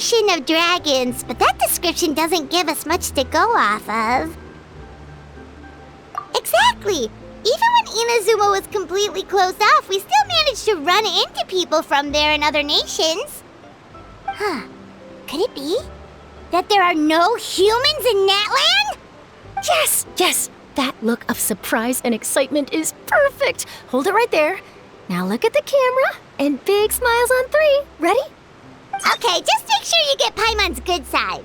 nation of dragons, but that description doesn't give us much to go off of. Exactly! Even when Inazuma was completely closed off, we still managed to run into people from there in other nations. Huh. Could it be that there are no humans in Natlan? Yes, yes! That look of surprise and excitement is perfect! Hold it right there. Now look at the camera, and big smiles on 3. Ready? Okay, just make sure you get Paimon's good side.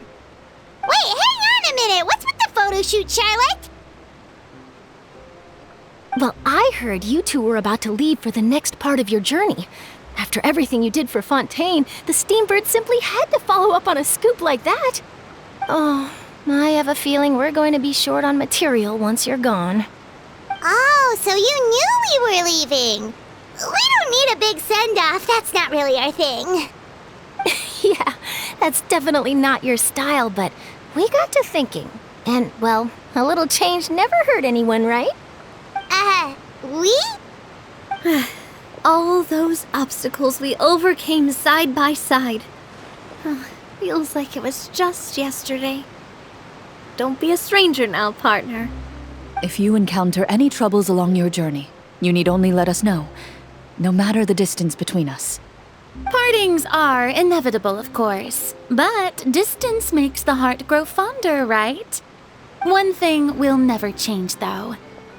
Wait, hang on a minute! What's with the photo shoot, Charlotte? Well, I heard you two were about to leave for the next part of your journey. After everything you did for Fontaine, the Steambird simply had to follow up on a scoop like that. Oh, I have a feeling we're going to be short on material once you're gone. Oh, so you knew we were leaving. We don't need a big send-off. That's not really our thing. Yeah, that's definitely not your style, but we got to thinking. And, well, a little change never hurt anyone, right? We? All those obstacles we overcame side by side. Feels like it was just yesterday. Don't be a stranger now, partner. If you encounter any troubles along your journey, you need only let us know, no matter the distance between us. Partings are inevitable, of course, but distance makes the heart grow fonder, right? One thing will never change, though.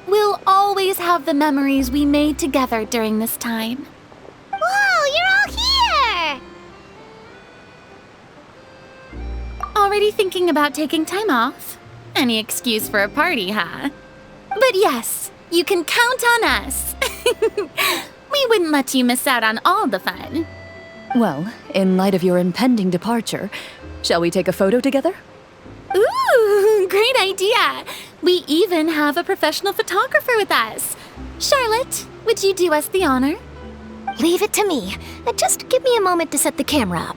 We'll always have the memories we made together during this time. Whoa, you're all here! Already thinking about taking time off? Any excuse for a party, huh? But yes, you can count on us. We wouldn't let you miss out on all the fun. Well, in light of your impending departure, shall we take a photo together? Ooh, great idea! We even have a professional photographer with us. Charlotte, would you do us the honor? Leave it to me. Just give me a moment to set the camera up.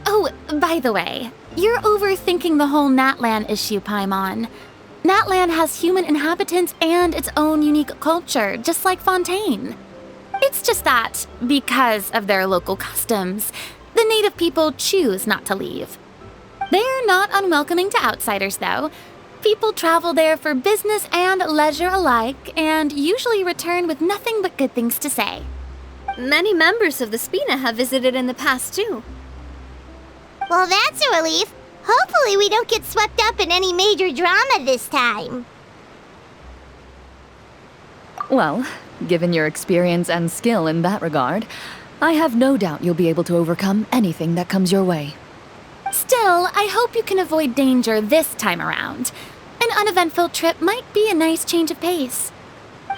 Oh, by the way, you're overthinking the whole Natlan issue, Paimon. Natlan has human inhabitants and its own unique culture, just like Fontaine. It's just that, because of their local customs, the native people choose not to leave. They're not unwelcoming to outsiders, though. People travel there for business and leisure alike, and usually return with nothing but good things to say. Many members of the Spina have visited in the past, too. Well, that's a relief. Hopefully we don't get swept up in any major drama this time. Well, given your experience and skill in that regard, I have no doubt you'll be able to overcome anything that comes your way. Still, I hope you can avoid danger this time around. An uneventful trip might be a nice change of pace.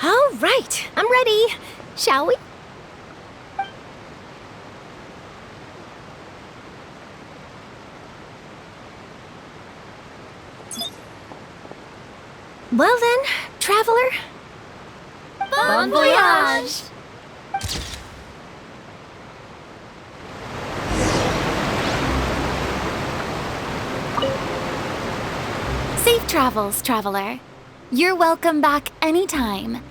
All right, I'm ready. Shall we? Well then, traveler. Bon voyage! Safe travels, traveler. You're welcome back anytime.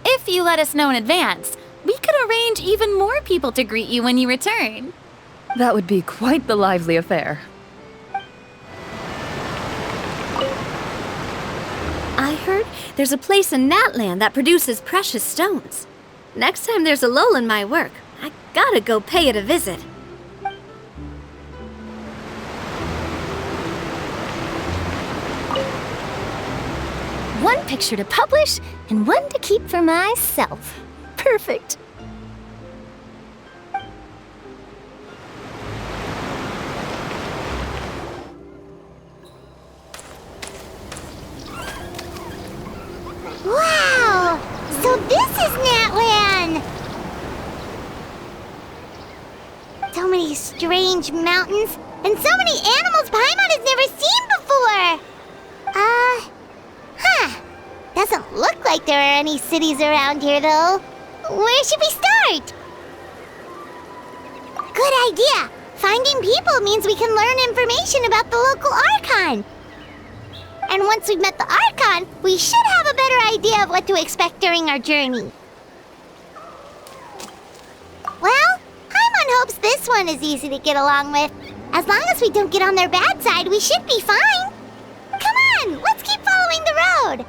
If you let us know in advance, we could arrange even more people to greet you when you return. That would be quite the lively affair. I heard there's a place in Natlan that produces precious stones. Next time there's a lull in my work, I gotta go pay it a visit. One picture to publish and one to keep for myself. Perfect. Wow! So this is Natlan! So many strange mountains, and so many animals Paimon has never seen before! Doesn't look like there are any cities around here, though. Where should we start? Good idea! Finding people means we can learn information about the local Archon. And once we've met the Archon, we should have a better idea of what to expect during our journey. this one is easy to get along with. As long as we don't get on their bad side, we should be fine. Come on, let's keep following the road.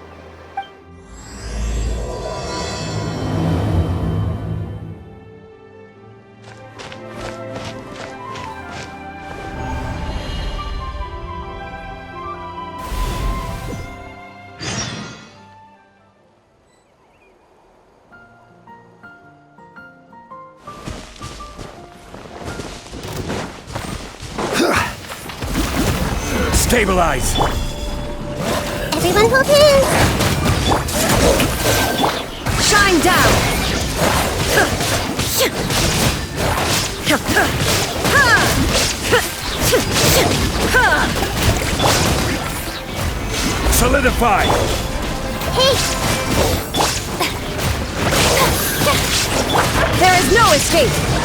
Stabilize! Everyone hold hands. Shine down! Solidify! Hey, There is no escape!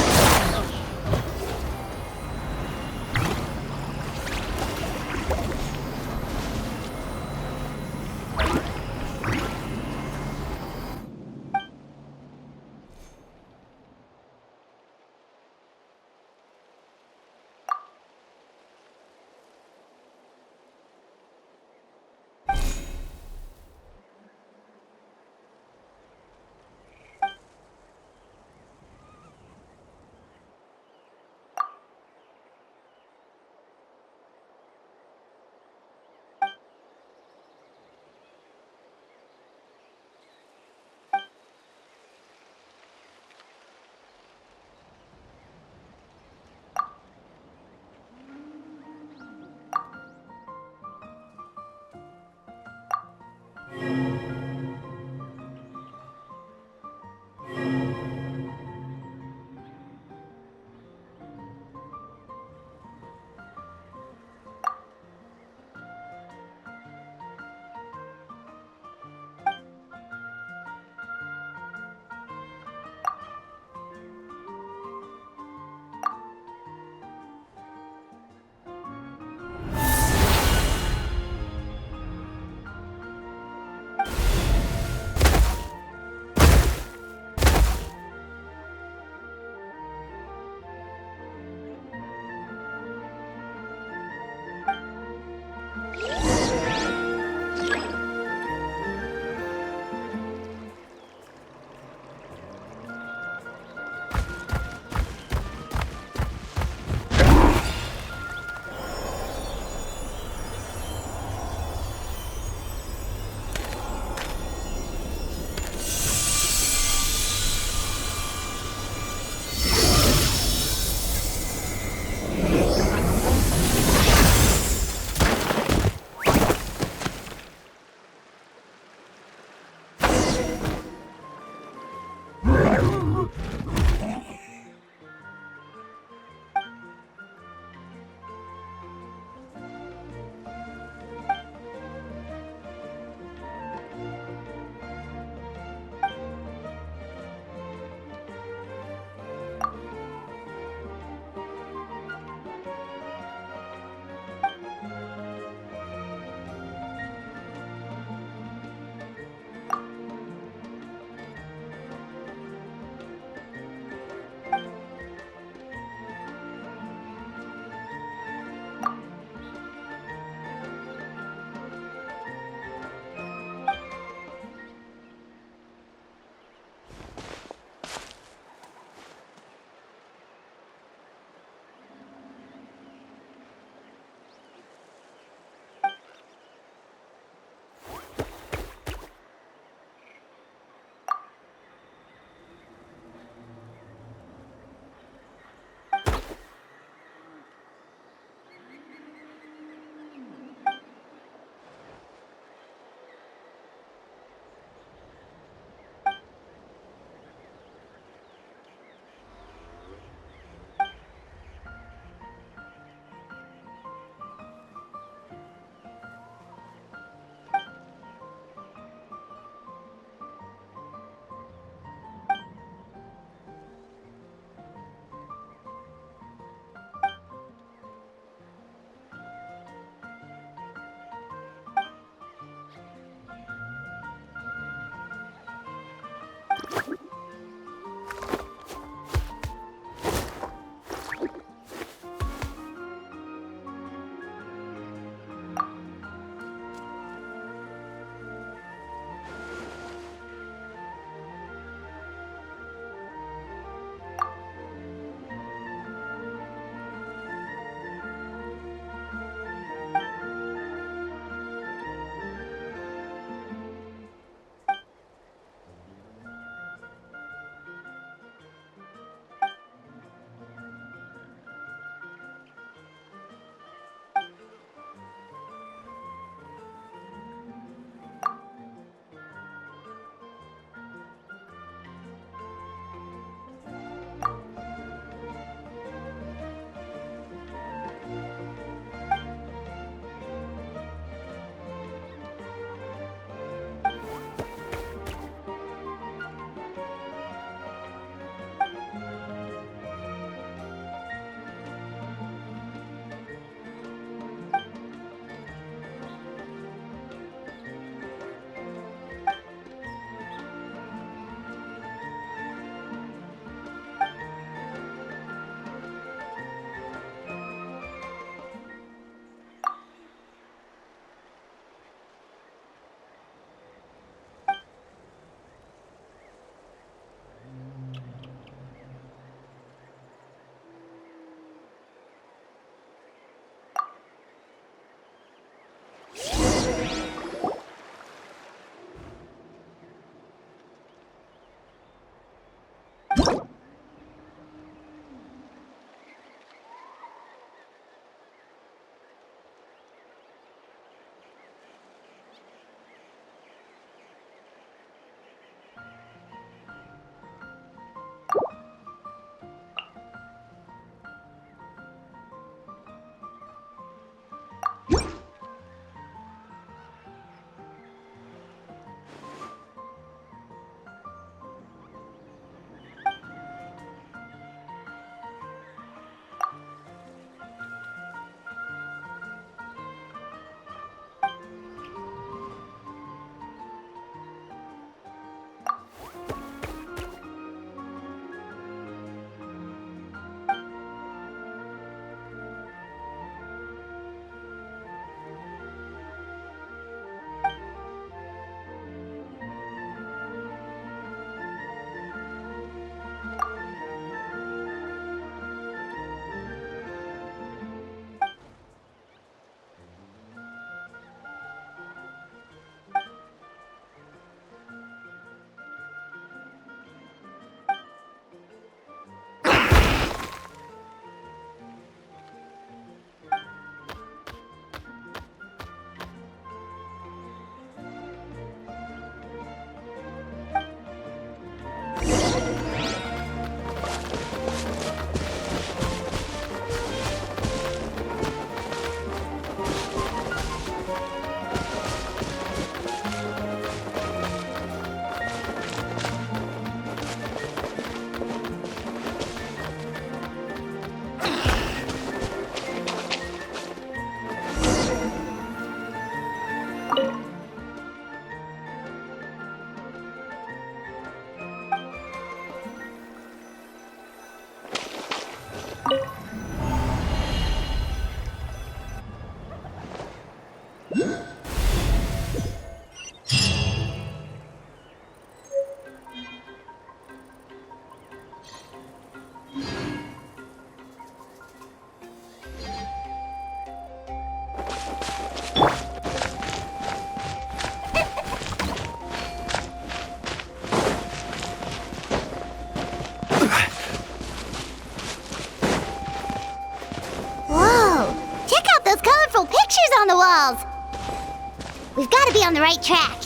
be on the right track.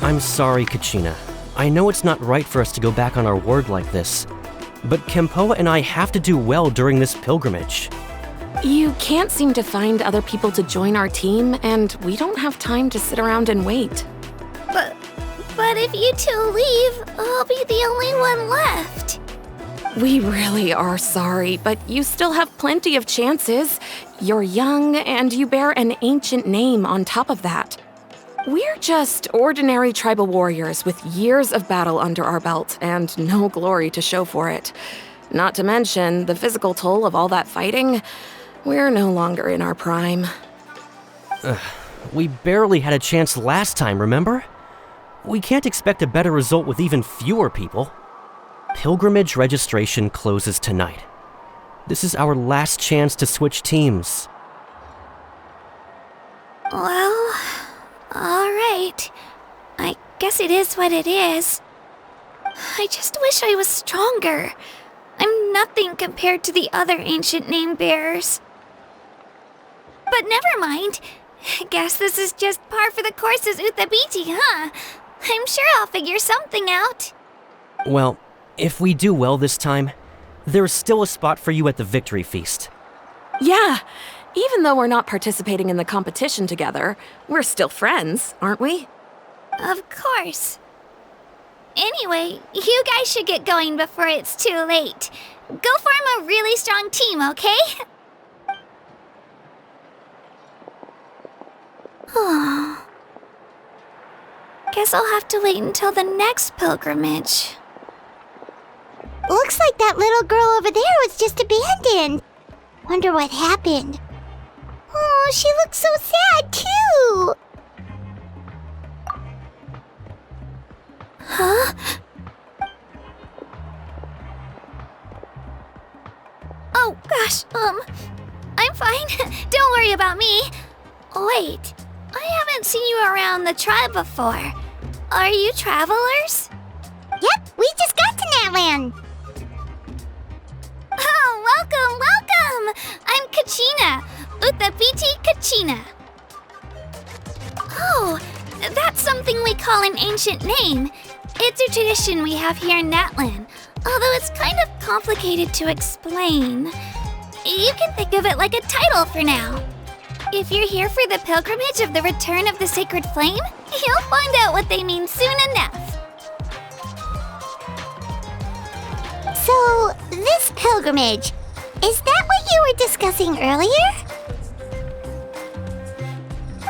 I'm sorry, Kachina. I know it's not right for us to go back on our word like this, but Kempoa and I have to do well during this pilgrimage. You can't seem to find other people to join our team, and we don't have time to sit around and wait. But if you two leave, I'll be the only one left. We really are sorry, but you still have plenty of chances. You're young, and you bear an ancient name on top of that. We're just ordinary tribal warriors with years of battle under our belt and no glory to show for it. Not to mention the physical toll of all that fighting. We're no longer in our prime. We barely had a chance last time, remember? We can't expect a better result with even fewer people. Pilgrimage registration closes tonight. This is our last chance to switch teams. Well, alright. I guess it is what it is. I just wish I was stronger. I'm nothing compared to the other ancient name bearers. But never mind. Guess this is just par for the course as Uthabiti, huh? I'm sure I'll figure something out. Well, if we do well this time, there's still a spot for you at the victory feast. Yeah, even though we're not participating in the competition together, we're still friends, aren't we? Of course. Anyway, you guys should get going before it's too late. Go form a really strong team, okay? Guess I'll have to wait until the next pilgrimage. Looks like that little girl over there was just abandoned. Wonder what happened. Oh, she looks so sad, too. Huh? Oh, gosh, I'm fine. Don't worry about me. Wait, I haven't seen you around the tribe before. Are you travelers? Yep, we just got to Natlan. Oh, welcome! I'm Kachina, Uthabiti Kachina. Oh, that's something we call an ancient name. It's a tradition we have here in Natlan, although it's kind of complicated to explain. You can think of it like a title for now. If you're here for the pilgrimage of the return of the sacred flame, you'll find out what they mean soon enough. So, this pilgrimage, is that what you were discussing earlier?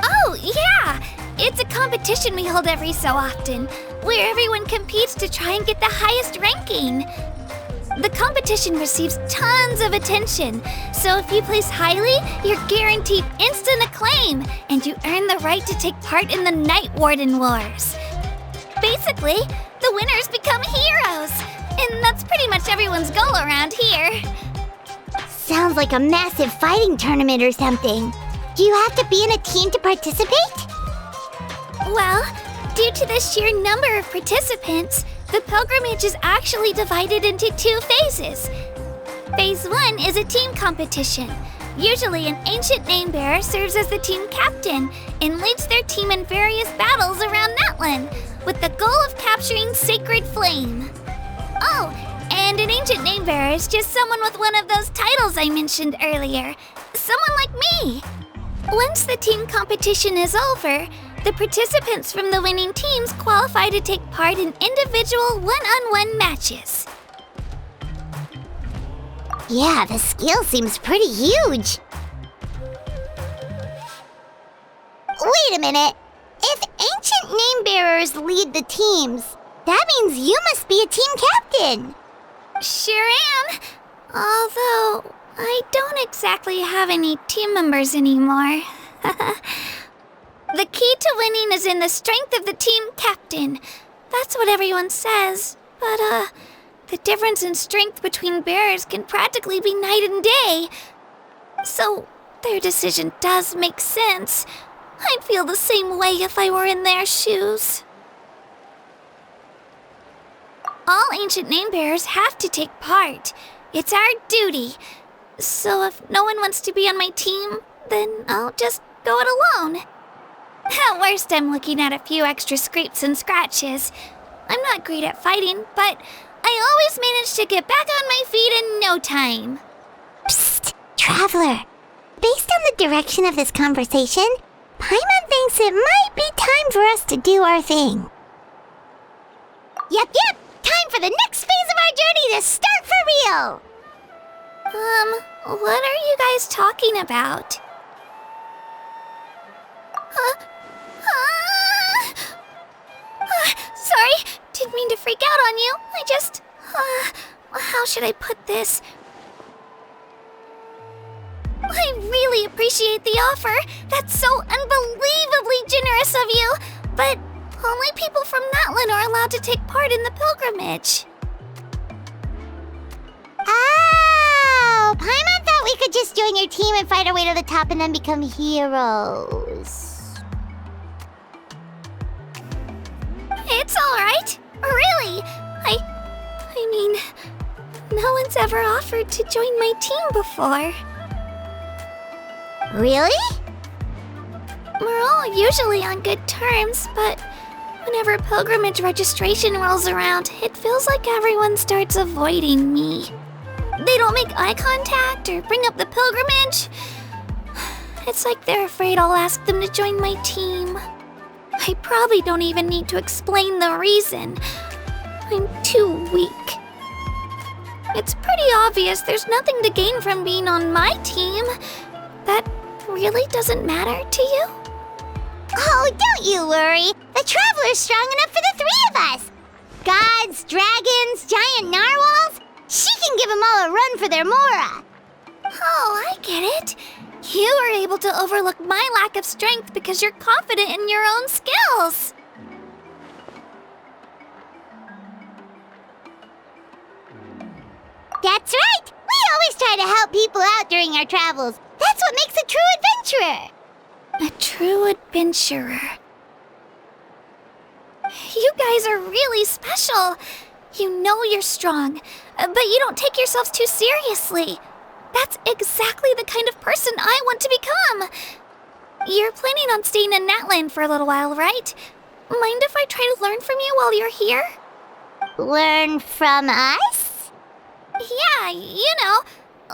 Oh, yeah! It's a competition we hold every so often, where everyone competes to try and get the highest ranking. The competition receives tons of attention, so if you place highly, you're guaranteed instant acclaim, and you earn the right to take part in the Night Warden Wars. Basically, the winners become heroes, and that's pretty much everyone's goal around here. Sounds like a massive fighting tournament or something. Do you have to be in a team to participate? Well, due to the sheer number of participants, the pilgrimage is actually divided into 2 phases. Phase 1 is a team competition. Usually an ancient name bearer serves as the team captain and leads their team in various battles around Natlan, with the goal of capturing Sacred Flame. Oh, and an ancient name bearer is just someone with one of those titles I mentioned earlier. Someone like me. Once the team competition is over, the participants from the winning teams qualify to take part in individual one-on-one matches. Yeah, the scale seems pretty huge. Wait a minute. If ancient name bearers lead the teams, that means you must be a team captain. Sure am. Although, I don't exactly have any team members anymore. The key to winning is in the strength of the team captain. That's what everyone says. But, the difference in strength between bearers can practically be night and day. So, their decision does make sense. I'd feel the same way if I were in their shoes. All ancient name bearers have to take part. It's our duty. So if no one wants to be on my team, then I'll just go it alone. At worst, I'm looking at a few extra scrapes and scratches. I'm not great at fighting, but I always manage to get back on my feet in no time. Psst, Traveler. Based on the direction of this conversation, Paimon thinks it might be time for us to do our thing. Yep. Time for the next phase of our journey to start for real! What are you guys talking about? Sorry, didn't mean to freak out on you. I just, how should I put this? I really appreciate the offer. That's so unbelievably generous of you. But only people from Natlan are allowed to take part in the pilgrimage. Oh, Paimon thought we could just join your team and fight our way to the top and then become heroes. It's alright. Really. I mean, no one's ever offered to join my team before. Really? We're all usually on good terms, but whenever pilgrimage registration rolls around, it feels like everyone starts avoiding me. They don't make eye contact or bring up the pilgrimage. It's like they're afraid I'll ask them to join my team. I probably don't even need to explain the reason. I'm too weak. It's pretty obvious there's nothing to gain from being on my team. That really doesn't matter to you? Oh, don't you worry. The Traveler's strong enough for the three of us. Gods, dragons, giant narwhals. She can give them all a run for their Mora. Oh, I get it. You were able to overlook my lack of strength because you're confident in your own skills. That's right. We always try to help people out during our travels. That's what makes a true adventurer. A true adventurer. You guys are really special. You know you're strong, but you don't take yourselves too seriously. That's exactly the kind of person I want to become. You're planning on staying in Natlan for a little while, right? Mind if I try to learn from you while you're here? Learn from us? Yeah, you know,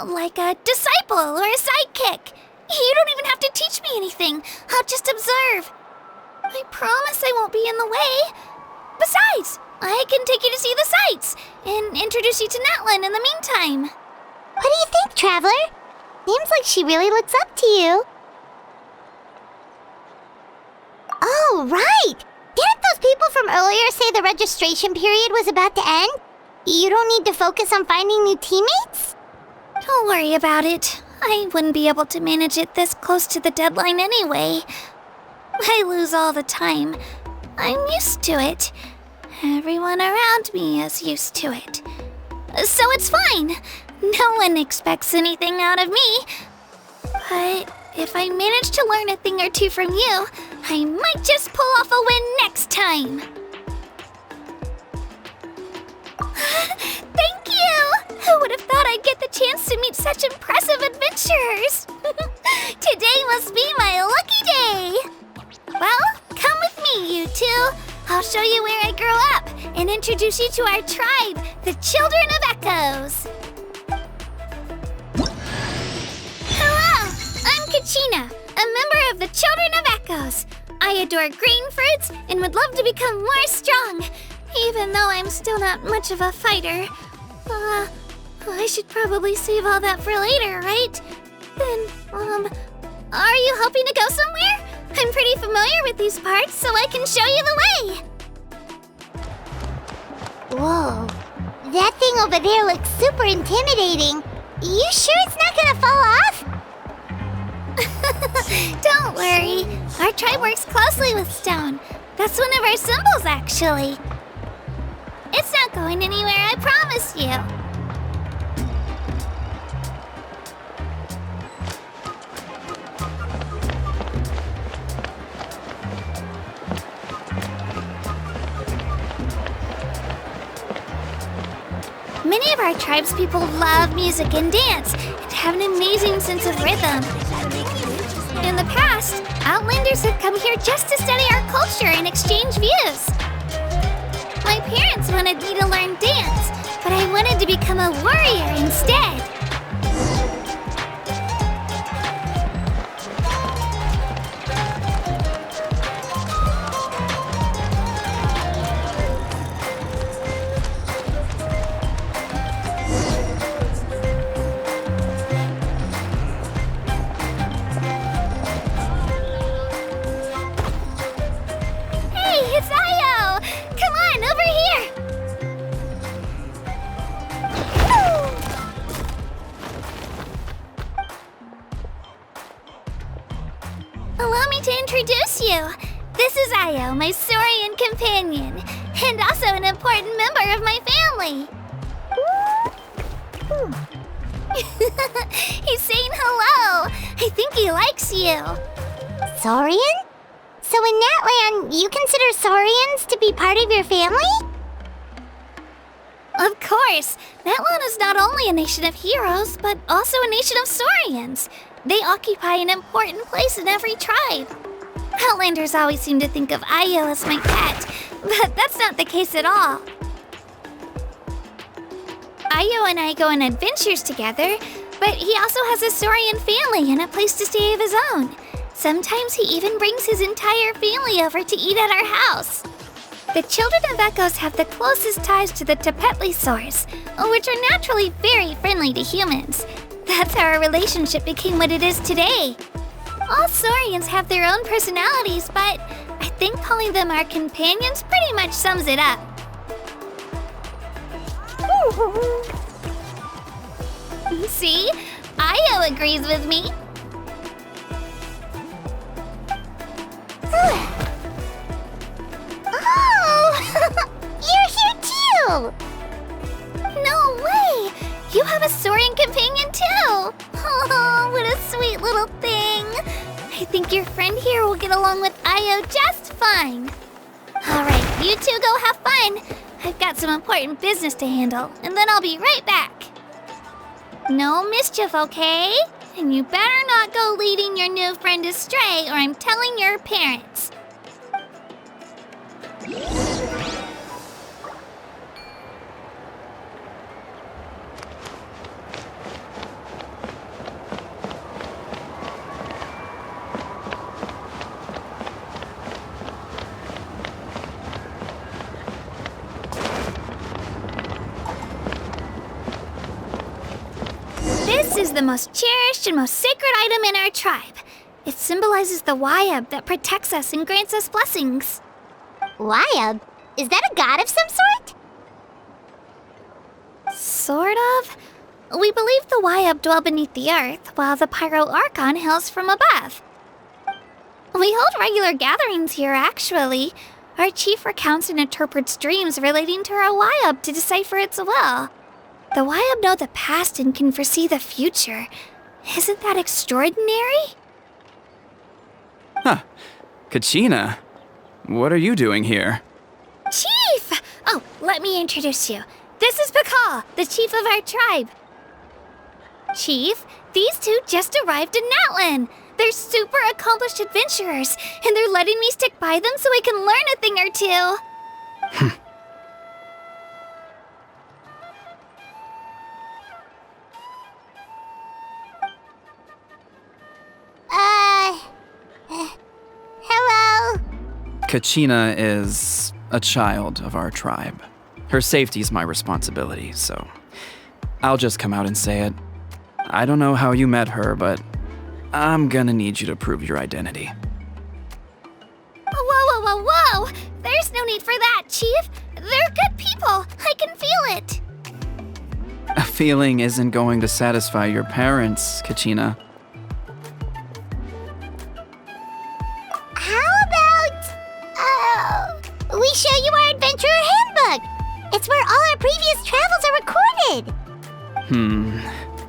like a disciple or a sidekick. You don't even have to teach me anything. I'll just observe. I promise I won't be in the way. Besides, I can take you to see the sights and introduce you to Natlan in the meantime. What do you think, Traveler? Seems like she really looks up to you. Oh, right! Didn't those people from earlier say the registration period was about to end? You don't need to focus on finding new teammates? Don't worry about it. I wouldn't be able to manage it this close to the deadline anyway. I lose all the time. I'm used to it. Everyone around me is used to it. So it's fine. No one expects anything out of me. But if I manage to learn a thing or two from you, I might just pull off a win next time. Thank you! Who would have thought I'd get the chance to meet such impressive adventurers? Today must be my lucky day. Well, come with me, you two. I'll show you where I grew up and introduce you to our tribe, the Children of Echoes. Hello, I'm Kachina, a member of the Children of Echoes. I adore green fruits and would love to become more strong, even though I'm still not much of a fighter. I should probably save all that for later, right? Then, are you hoping to go somewhere? I'm pretty familiar with these parts, so I can show you the way. Whoa, that thing over there looks super intimidating. You sure it's not gonna fall off? Don't worry, our tribe works closely with stone. That's one of our symbols, actually. It's not going anywhere, I promise you. Many of our tribespeople love music and dance and have an amazing sense of rhythm. In the past, Outlanders have come here just to study our culture and exchange views. My parents wanted me to learn dance, but I wanted to become a warrior instead. Allow me to introduce you. This is Io, my Saurian companion, and also an important member of my family. He's saying hello. I think he likes you. Saurian? So in Natlan, you consider Saurians to be part of your family? Of course. Natlan is not only a nation of heroes, but also a nation of Saurians. They occupy an important place in every tribe. Outlanders always seem to think of Io as my pet, but that's not the case at all. Io and I go on adventures together, but he also has a Saurian family and a place to stay of his own. Sometimes he even brings his entire family over to eat at our house. The children of Echoes have the closest ties to the Tepetlisaurs, which are naturally very friendly to humans. That's how our relationship became what it is today. All Saurians have their own personalities, but I think calling them our companions pretty much sums it up. See? Io agrees with me. Oh! You're here too! No way! You have a Saurian companion too! Oh, what a sweet little thing! I think your friend here will get along with Io just fine. Alright, you two go have fun. I've got some important business to handle, and then I'll be right back. No mischief, okay? And you better not go leading your new friend astray, or I'm telling your parents. This is the most cherished and most sacred item in our tribe. It symbolizes the Wayab that protects us and grants us blessings. Wayab? Is that a god of some sort? Sort of. We believe the Wayab dwell beneath the earth, while the Pyro Archon hails from above. We hold regular gatherings here, actually. Our chief recounts and interprets dreams relating to our Wayab to decipher its will. The Wayab know the past and can foresee the future. Isn't that extraordinary? Huh. Kachina, what are you doing here? Chief! Oh, let me introduce you. This is Pakal, the chief of our tribe. Chief, these two just arrived in Natlan. They're super accomplished adventurers, and they're letting me stick by them so I can learn a thing or two. Hello? Kachina is a child of our tribe. Her safety is my responsibility, so I'll just come out and say it. I don't know how you met her, but I'm gonna need you to prove your identity. Whoa! There's no need for that, Chief. They're good people. I can feel it. A feeling isn't going to satisfy your parents, Kachina. How about, we show you our adventurer handbook? It's where all our previous travels are recorded.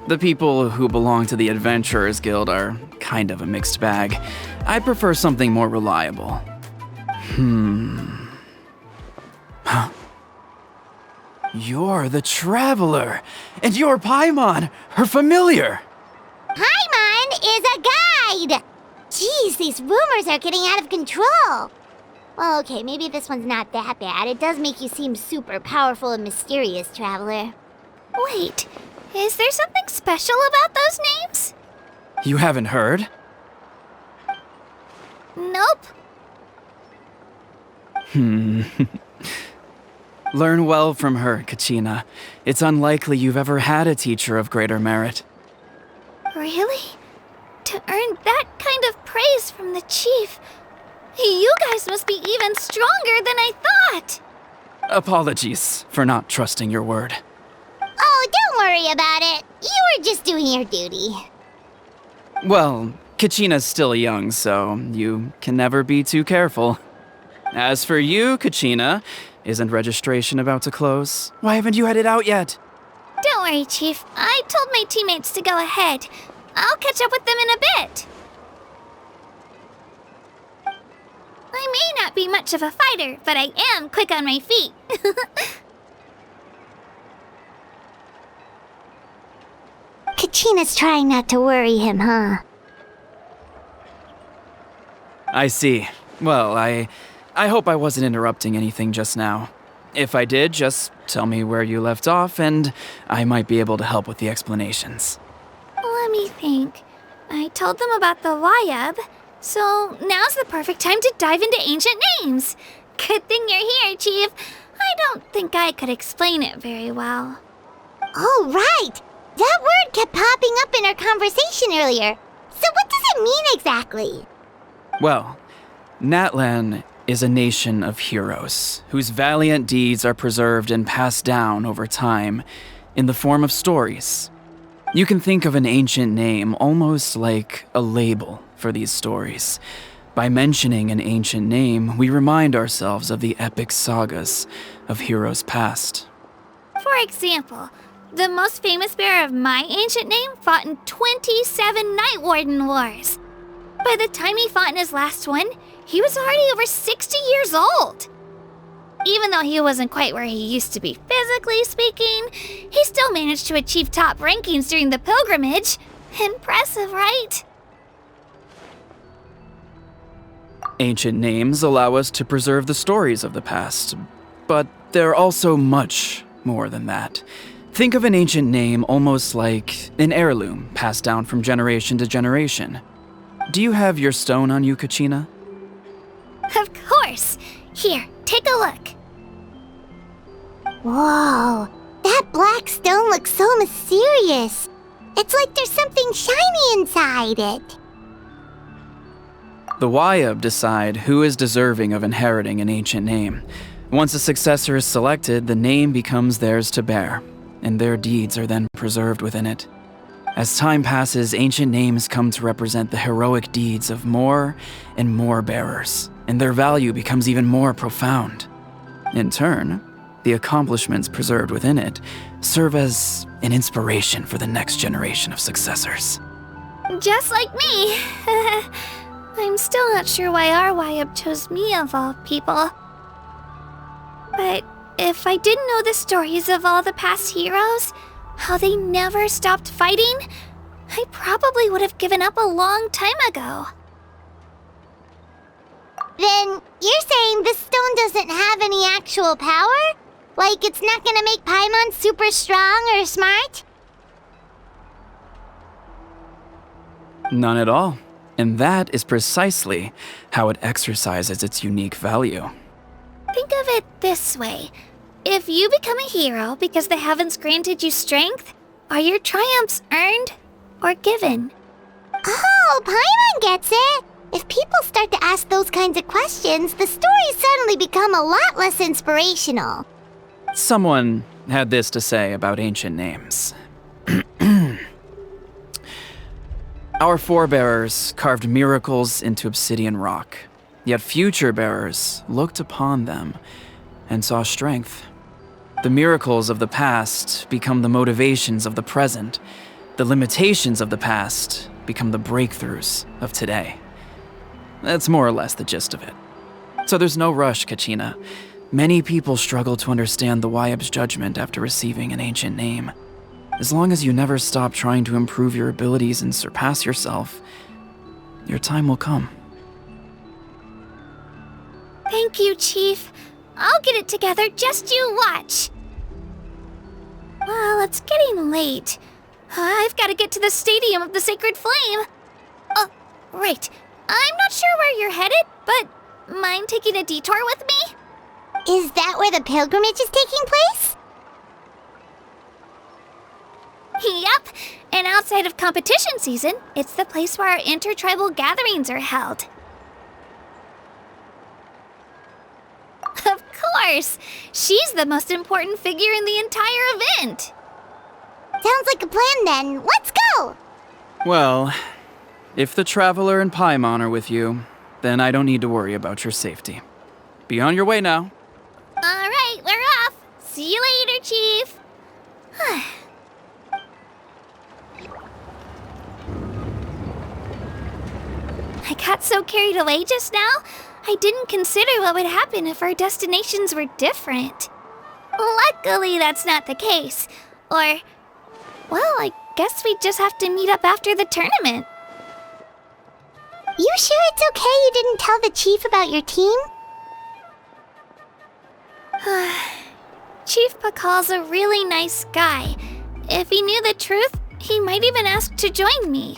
The people who belong to the Adventurers Guild are kind of a mixed bag. I prefer something more reliable. You're the Traveler, and you're Paimon, her familiar. Paimon is a guide! Jeez, these rumors are getting out of control. Well, okay, maybe this one's not that bad. It does make you seem super powerful and mysterious, Traveler. Wait, is there something special about those names? You haven't heard? Nope. Learn well from her, Kachina. It's unlikely you've ever had a teacher of greater merit. Really? To earn that kind of praise from the chief, you guys must be even stronger than I thought. Apologies for not trusting your word. Oh, don't worry about it. You were just doing your duty. Well, Kachina's still young, so you can never be too careful. As for you, Kachina, isn't registration about to close? Why haven't you had it out yet? Don't worry, Chief. I told my teammates to go ahead. I'll catch up with them in a bit. I may not be much of a fighter, but I am quick on my feet. Kachina's trying not to worry him, huh? I see. Well, I hope I wasn't interrupting anything just now. If I did, just tell me where you left off, and I might be able to help with the explanations. Let me think. I told them about the Wayab, so now's the perfect time to dive into ancient names. Good thing you're here, Chief. I don't think I could explain it very well. Oh, right! That word kept popping up in our conversation earlier. So what does it mean exactly? Well, Natlan is a nation of heroes whose valiant deeds are preserved and passed down over time in the form of stories. You can think of an ancient name almost like a label for these stories. By mentioning an ancient name, we remind ourselves of the epic sagas of heroes past. For example, the most famous bearer of my ancient name fought in 27 Night Warden Wars. By the time he fought in his last one, he was already over 60 years old. Even though he wasn't quite where he used to be physically speaking, he still managed to achieve top rankings during the pilgrimage. Impressive, right? Ancient names allow us to preserve the stories of the past, but they're also much more than that. Think of an ancient name almost like an heirloom passed down from generation to generation. Do you have your stone on you, Kachina? Of course. Here, take a look. Whoa, that black stone looks so mysterious. It's like there's something shiny inside it. The Wayab decide who is deserving of inheriting an ancient name. Once a successor is selected, the name becomes theirs to bear, and their deeds are then preserved within it. As time passes, ancient names come to represent the heroic deeds of more and more bearers, and their value becomes even more profound. In turn, the accomplishments preserved within it serve as an inspiration for the next generation of successors. Just like me. I'm still not sure why our Wayab chose me of all people. But if I didn't know the stories of all the past heroes, how they never stopped fighting, I probably would have given up a long time ago. Then you're saying this stone doesn't have any actual power? Like it's not gonna make Paimon super strong or smart? None at all. And that is precisely how it exercises its unique value. Think of it this way. If you become a hero because the heavens granted you strength, are your triumphs earned or given? Oh, Paimon gets it! If people start to ask those kinds of questions, the stories suddenly become a lot less inspirational. Someone had this to say about ancient names. Our forebears carved miracles into obsidian rock, yet future bearers looked upon them and saw strength. The miracles of the past become the motivations of the present. The limitations of the past become the breakthroughs of today. That's more or less the gist of it. So there's no rush, Kachina. Many people struggle to understand the Wyeb's judgment after receiving an ancient name. As long as you never stop trying to improve your abilities and surpass yourself, your time will come. Thank you, Chief. I'll get it together, just you watch. Well, it's getting late. I've got to get to the Stadium of the Sacred Flame. Oh, right. I'm not sure where you're headed, but mind taking a detour with me? Is that where the pilgrimage is taking place? Yep, and outside of competition season, it's the place where our intertribal gatherings are held. Of course! She's the most important figure in the entire event! Sounds like a plan then. Let's go! Well, if the Traveler and Paimon are with you, then I don't need to worry about your safety. Be on your way now. Alright, we're off! See you later, Chief! I got so carried away just now, I didn't consider what would happen if our destinations were different. Luckily, that's not the case. Or, well, I guess we just have to meet up after the tournament. You sure it's okay you didn't tell the chief about your team? Chief Pakal's a really nice guy. If he knew the truth, he might even ask to join me.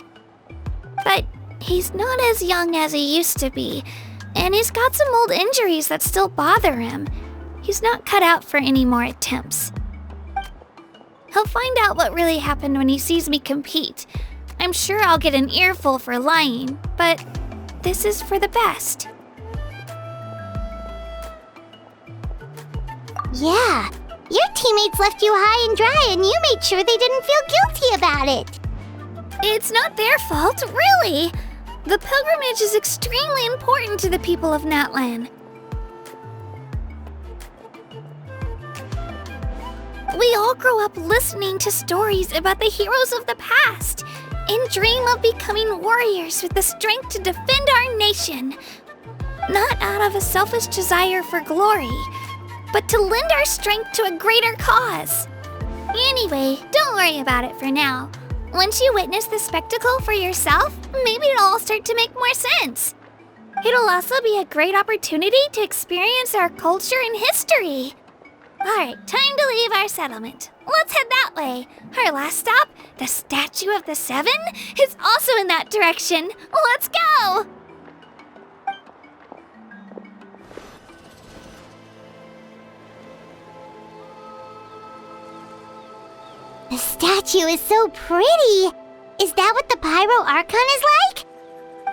But he's not as young as he used to be, and he's got some old injuries that still bother him. He's not cut out for any more attempts. He'll find out what really happened when he sees me compete. I'm sure I'll get an earful for lying, but this is for the best. Yeah, your teammates left you high and dry and you made sure they didn't feel guilty about it. It's not their fault, really. The pilgrimage is extremely important to the people of Natlan. We all grow up listening to stories about the heroes of the past and dream of becoming warriors with the strength to defend our nation. Not out of a selfish desire for glory, but to lend our strength to a greater cause. Anyway, don't worry about it for now. Once you witness the spectacle for yourself, maybe it'll all start to make more sense. It'll also be a great opportunity to experience our culture and history. Alright, time to leave our settlement. Let's head that way. Our last stop, the Statue of the Seven, is also in that direction. Let's go! The statue is so pretty. Is that what the Pyro Archon is like?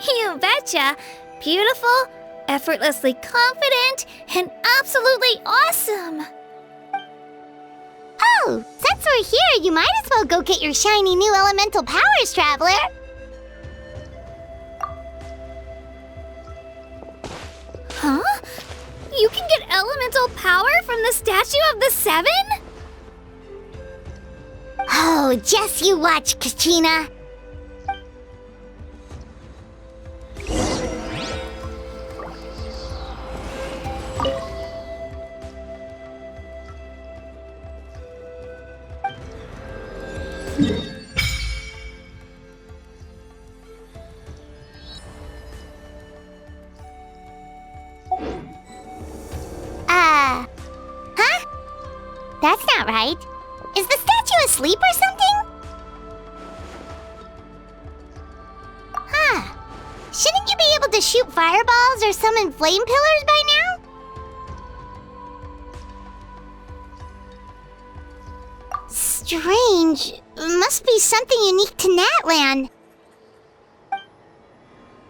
You betcha. Beautiful, effortlessly confident, and absolutely awesome. Oh, since we're here, you might as well go get your shiny new elemental powers, Traveler. Huh? You can get elemental power from the Statue of the Seven? Oh, just you watch, Kachina. Huh? That's not right. Is the statue asleep or something? Huh. Shouldn't you be able to shoot fireballs or summon flame pillars by now? Strange. Must be something unique to Natlan.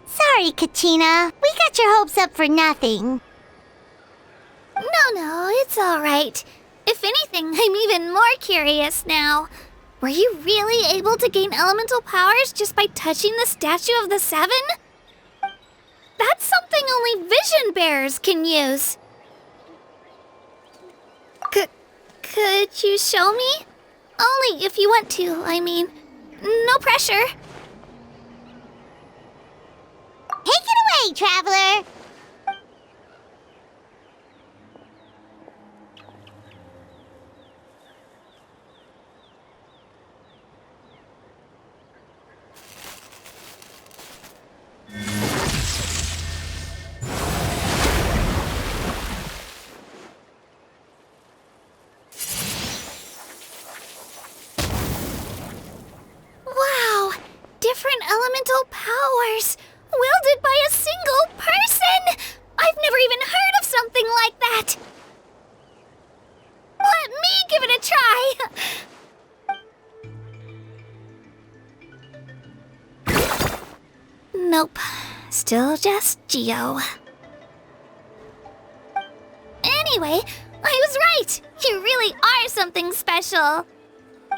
Sorry, Kachina. We got your hopes up for nothing. No, it's all right. If anything, I'm even more curious now. Were you really able to gain elemental powers just by touching the Statue of the Seven? That's something only vision bearers can use. Could you show me? Only if you want to, I mean. No pressure. Take it away, Traveler! elemental powers, wielded by a single person! I've never even heard of something like that! Let me give it a try! Nope. Still just Geo. Anyway, I was right! You really are something special!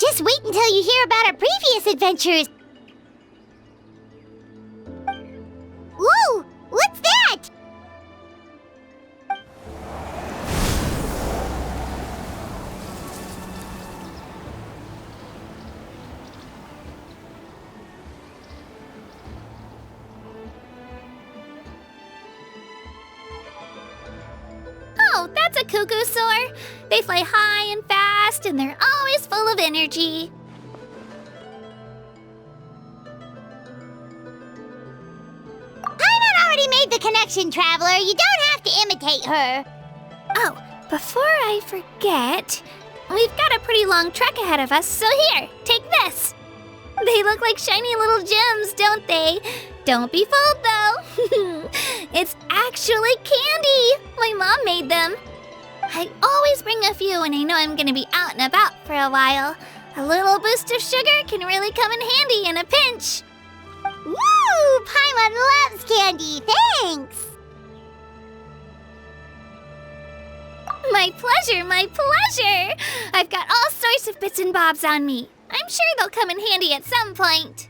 Just wait until you hear about our previous adventures. Whoa! What's that? Oh, that's a cuckoo soar. They fly high and fast, and they're always full of energy. Paimon already made the connection, Traveler. You don't have to imitate her. Oh, before I forget, we've got a pretty long trek ahead of us, so here, take this. They look like shiny little gems, don't they? Don't be fooled, though. It's actually candy. My mom made them. I always bring a few when I know I'm gonna be out and about for a while. A little boost of sugar can really come in handy in a pinch. Woo! Paimon loves candy. Thanks. My pleasure, my pleasure. I've got all sorts of bits and bobs on me. I'm sure they'll come in handy at some point.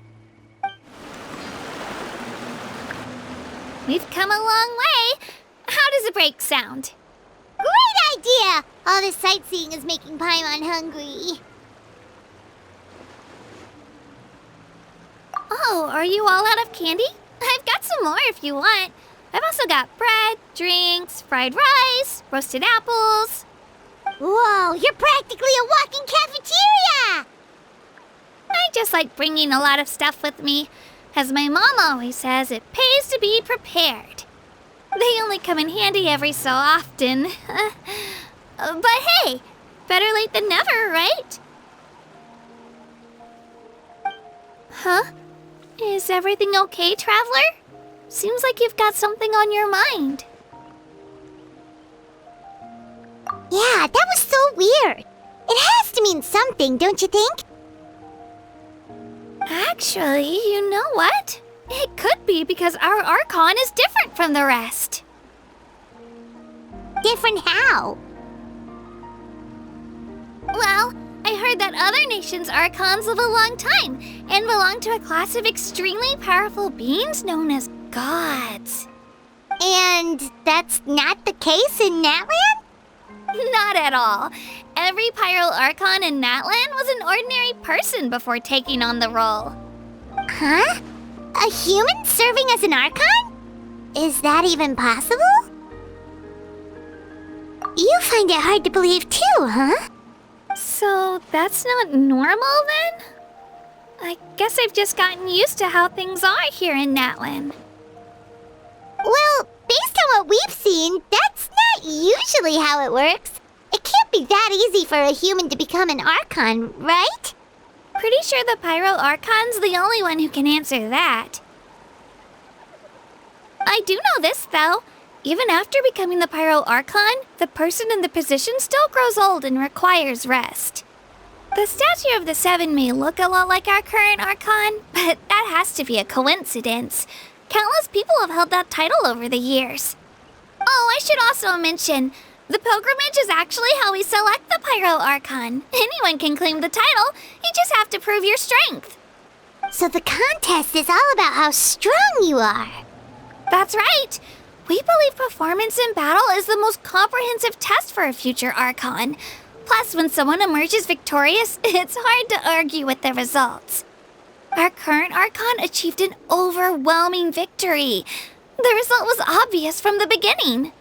We've come a long way. How does a break sound? Great idea! All this sightseeing is making Paimon hungry. Oh, are you all out of candy? I've got some more if you want. I've also got bread, drinks, fried rice, roasted apples. Whoa, you're practically a walking cafeteria! I just like bringing a lot of stuff with me. As my mom always says, it pays to be prepared. They only come in handy every so often. But hey, better late than never, right? Huh? Is everything okay, Traveler? Seems like you've got something on your mind. Yeah, that was so weird. It has to mean something, don't you think? Actually, you know what? It could be because our Archon is different from the rest. Different how? Well, I heard that other nations' Archons live a long time and belong to a class of extremely powerful beings known as gods. And that's not the case in Natlan? Not at all. Every Pyro Archon in Natlan was an ordinary person before taking on the role. Huh? A human serving as an Archon? Is that even possible? You find it hard to believe too, huh? So that's not normal then? I guess I've just gotten used to how things are here in Natlan. Well, based on what we've seen, that's not usually how it works. It can't be that easy for a human to become an Archon, right? Pretty sure the Pyro Archon's the only one who can answer that. I do know this, though. Even after becoming the Pyro Archon, the person in the position still grows old and requires rest. The statue of the Seven may look a lot like our current Archon, but that has to be a coincidence. Countless people have held that title over the years. Oh, I should also mention, the pilgrimage is actually how we select the Pyro Archon. Anyone can claim the title, you just have to prove your strength. So the contest is all about how strong you are. That's right. We believe performance in battle is the most comprehensive test for a future Archon. Plus, when someone emerges victorious, it's hard to argue with the results. Our current Archon achieved an overwhelming victory. The result was obvious from the beginning.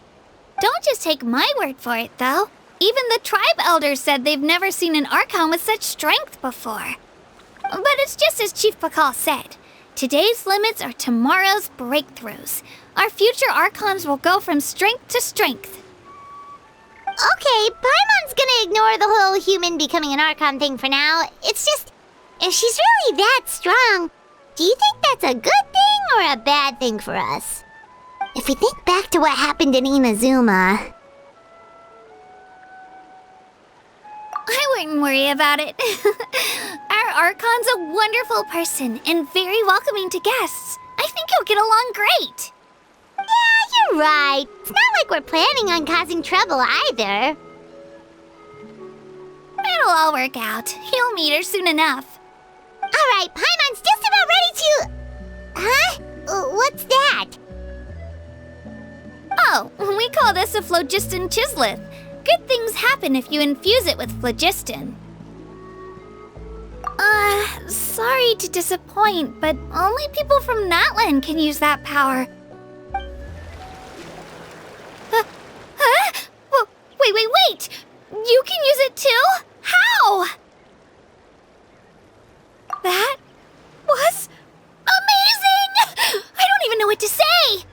Don't just take my word for it, though. Even the tribe elders said they've never seen an Archon with such strength before. But it's just as Chief Pakal said. Today's limits are tomorrow's breakthroughs. Our future Archons will go from strength to strength. Okay, Paimon's gonna ignore the whole human becoming an Archon thing for now. It's just, if she's really that strong, Do you think that's a good thing or a bad thing for us? If we think back to what happened in Inazuma... I wouldn't worry about it. Our Archon's a wonderful person and very welcoming to guests. I think you'll get along great. Yeah, you're right. It's not like we're planning on causing trouble either. It'll all work out. You'll meet her soon enough. Alright, Paimon's just about ready to... Huh? What's that? Oh, we call this a phlogiston chisleth. Good things happen if you infuse it with phlogiston. Sorry to disappoint, but only people from Natlan can use that power. Huh? Wait! You can use it too? How? That was amazing! I don't even know what to say!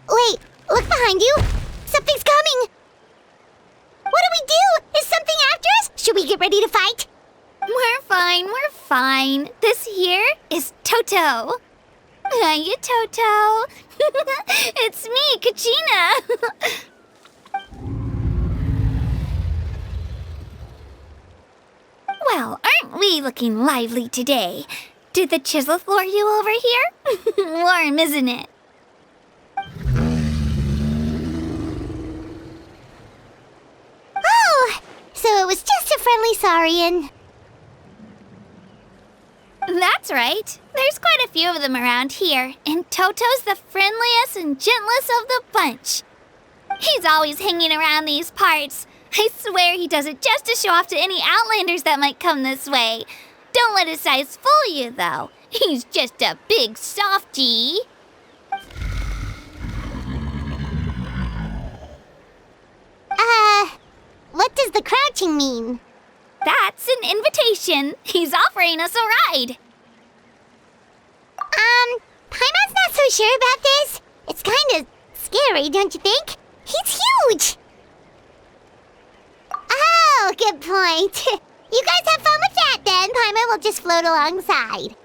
Wait, look behind you! Something's coming! What do we do? Is something after us? Should we get ready to fight? We're fine. This here is Toto. Hiya, Toto. It's me, Kachina. Well, aren't we looking lively today? Did the chisleth lure you over here? Warm, isn't it? Oh, so it was just a friendly saurian. That's right. There's quite a few of them around here, and Toto's the friendliest and gentlest of the bunch. He's always hanging around these parts. I swear he does it just to show off to any outlanders that might come this way. Don't let his size fool you, though. He's just a big softie. What does the crouching mean? That's an invitation. He's offering us a ride. Paimon's not so sure about this. It's kind of scary, don't you think? He's huge! Oh, good point. You guys have fun with that then. Paimon will just float alongside.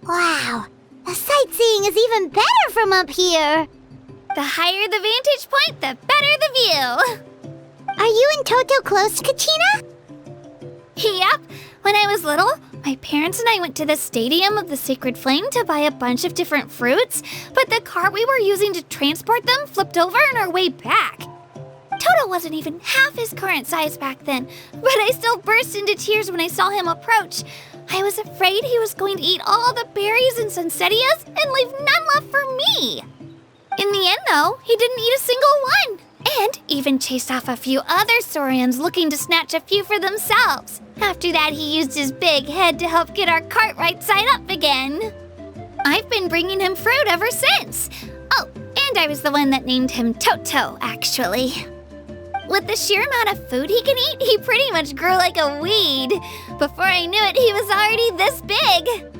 Wow, the sightseeing is even better from up here. The higher the vantage point, the better the view. Are you and Toto close, Kachina? Yep. When I was little, my parents and I went to the Stadium of the Sacred Flame to buy a bunch of different fruits, but the cart we were using to transport them flipped over on our way back. Toto wasn't even half his current size back then, but I still burst into tears when I saw him approach. I was afraid he was going to eat all the berries and sunsettias and leave none left for me. In the end, though, he didn't eat a single one, and even chased off a few other saurians looking to snatch a few for themselves. After that, he used his big head to help get our cart right side up again. I've been bringing him fruit ever since. Oh, and I was the one that named him Toto, actually. With the sheer amount of food he can eat, he pretty much grew like a weed. Before I knew it, he was already this big.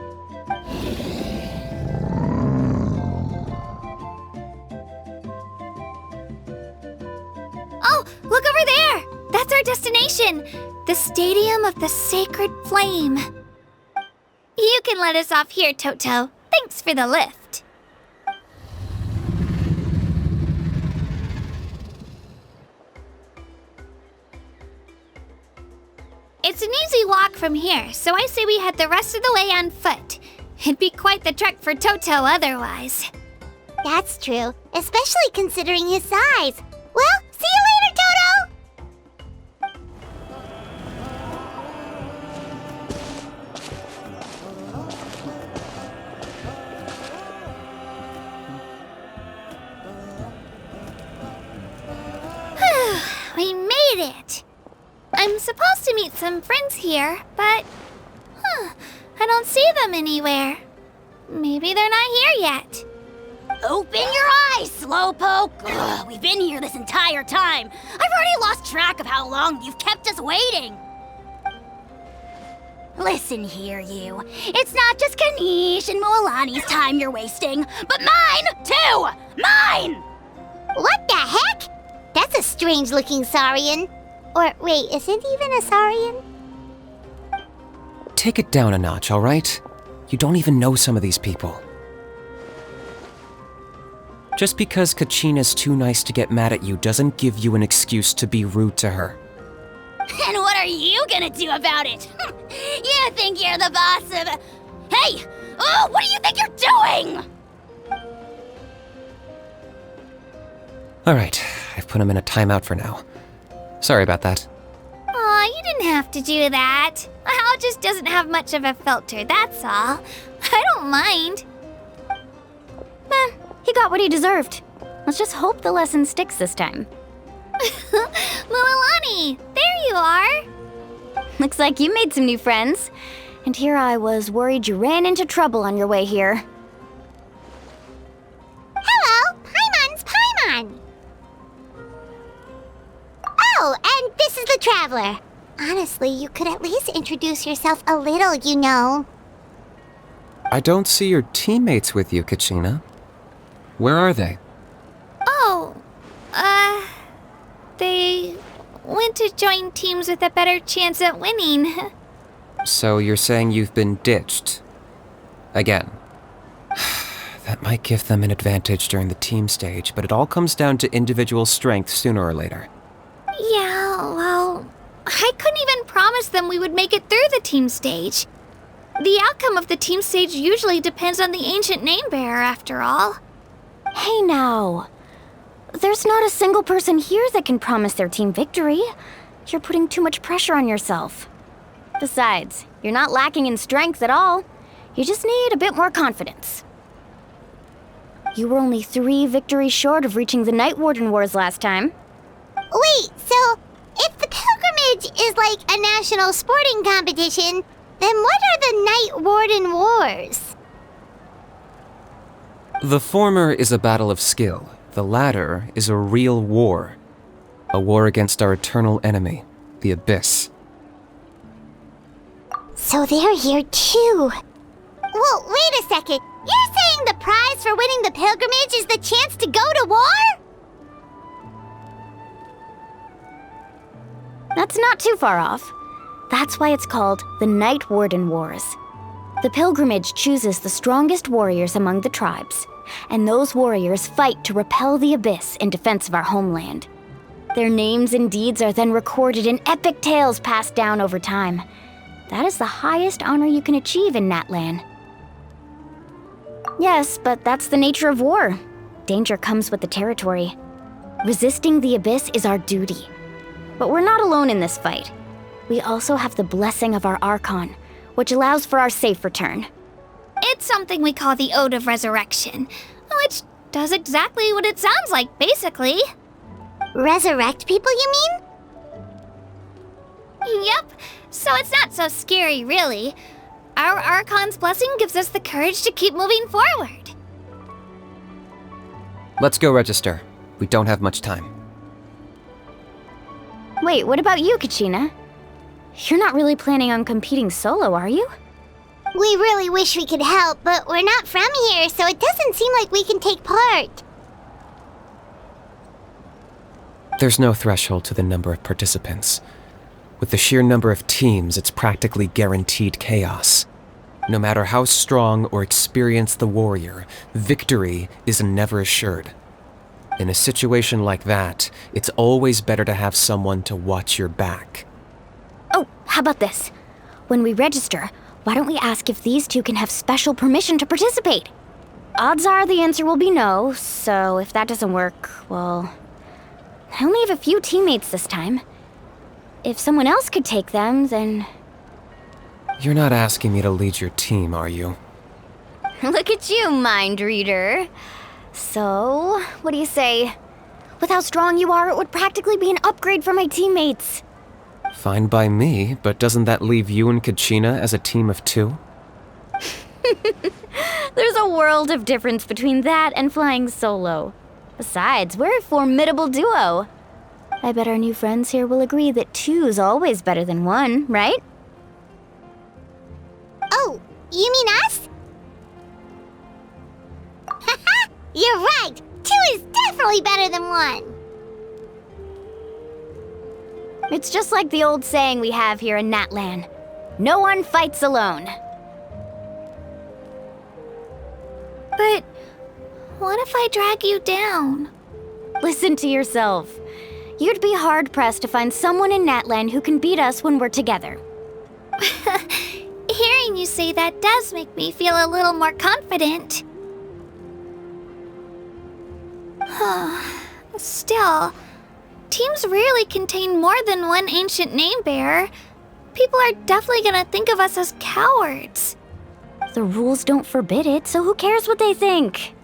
Oh, look over there! That's our destination! The Stadium of the Sacred Flame. You can let us off here, Toto. Thanks for the lift. It's an easy walk from here, so I say we head the rest of the way on foot. It'd be quite the trek for Toto otherwise. That's true, especially considering his size. Well, see you later, Toto! We made it! I'm supposed to meet some friends here, but... I don't see them anywhere. Maybe they're not here yet. Open your eyes, Slowpoke! Ugh, we've been here this entire time. I've already lost track of how long you've kept us waiting. Listen here, you. It's not just Kanish and Moalani's time you're wasting, but mine, too! Mine! What the heck? That's a strange-looking Saurian. Or, wait, is it even a Saurian? Take it down a notch, alright? You don't even know some of these people. Just because Kachina's too nice to get mad at you doesn't give you an excuse to be rude to her. And what are you gonna do about it? You think you're the boss of... Hey! Oh, what do you think you're doing? Alright, I've put him in a timeout for now. Sorry about that. Aw, you didn't have to do that. Hal just doesn't have much of a filter, that's all. I don't mind. He got what he deserved. Let's just hope the lesson sticks this time. Moalani, there you are. Looks like you made some new friends. And here I was worried you ran into trouble on your way here. Hello, Paimon's Paimon! Oh, and this is the Traveler. Honestly, you could at least introduce yourself a little, you know. I don't see your teammates with you, Kachina. Where are they? Oh, they went to join teams with a better chance at winning. So you're saying you've been ditched? Again. That might give them an advantage during the team stage, but it all comes down to individual strength sooner or later. Yeah, well, I couldn't even promise them we would make it through the team stage. The outcome of the team stage usually depends on the ancient name bearer, after all. Hey now. There's not a single person here that can promise their team victory. You're putting too much pressure on yourself. Besides, you're not lacking in strength at all. You just need a bit more confidence. You were only 3 victories short of reaching the Night Warden Wars last time. Wait, so if the pilgrimage is like a national sporting competition, then what are the Night Warden Wars? The former is a battle of skill. The latter is a real war. A war against our eternal enemy, the Abyss. So they're here too. Well, wait a second. You're saying the prize for winning the pilgrimage is the chance to go to war? That's not too far off. That's why it's called the Night Warden Wars. The pilgrimage chooses the strongest warriors among the tribes, and those warriors fight to repel the Abyss in defense of our homeland. Their names and deeds are then recorded in epic tales passed down over time. That is the highest honor you can achieve in Natlan. Yes, but that's the nature of war. Danger comes with the territory. Resisting the Abyss is our duty. But we're not alone in this fight. We also have the blessing of our Archon, which allows for our safe return. It's something we call the Ode of Resurrection, which does exactly what it sounds like, basically. Resurrect people, you mean? Yep, so it's not so scary, really. Our Archon's blessing gives us the courage to keep moving forward. Let's go register. We don't have much time. Wait, what about you, Kachina? You're not really planning on competing solo, are you? We really wish we could help, but we're not from here, so it doesn't seem like we can take part. There's no threshold to the number of participants. With the sheer number of teams, it's practically guaranteed chaos. No matter how strong or experienced the warrior, victory is never assured. In a situation like that, it's always better to have someone to watch your back. Oh, how about this? When we register, why don't we ask if these two can have special permission to participate? Odds are the answer will be no, so if that doesn't work, well... I only have a few teammates this time. If someone else could take them, then... You're not asking me to lead your team, are you? Look at you, mind reader. So, what do you say? With how strong you are, it would practically be an upgrade for my teammates. Fine by me, but doesn't that leave you and Kachina as a team of 2? There's a world of difference between that and flying solo. Besides, we're a formidable duo. I bet our new friends here will agree that 2's always better than 1, right? You mean us? Haha! You're right! 2 is definitely better than 1! It's just like the old saying we have here in Natlan. No one fights alone. But what if I drag you down? Listen to yourself. You'd be hard-pressed to find someone in Natlan who can beat us when we're together. Hearing you say that does make me feel a little more confident. Still, teams rarely contain more than one ancient name bearer. People are definitely gonna think of us as cowards. The rules don't forbid it, so who cares what they think?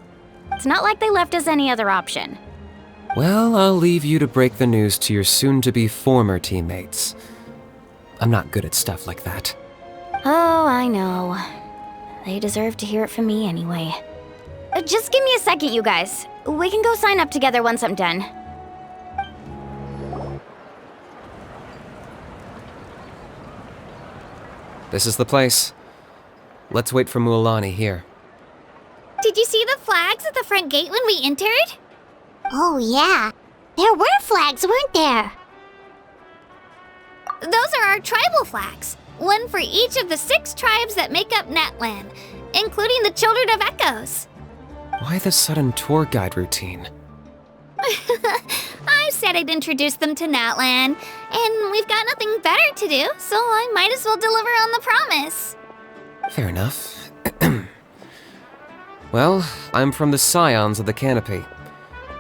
It's not like they left us any other option. Well, I'll leave you to break the news to your soon-to-be former teammates. I'm not good at stuff like that. Oh, I know. They deserve to hear it from me anyway. Just give me a second, you guys. We can go sign up together once I'm done. This is the place. Let's wait for Mualani here. Did you see the flags at the front gate when we entered? Oh yeah, there were flags, weren't there? Those are our tribal flags. One for each of the 6 tribes that make up Natlan, including the Children of Echoes. Why the sudden tour guide routine? I said I'd introduce them to Natlan, and we've got nothing better to do, so I might as well deliver on the promise. Fair enough. Well, I'm from the Scions of the Canopy.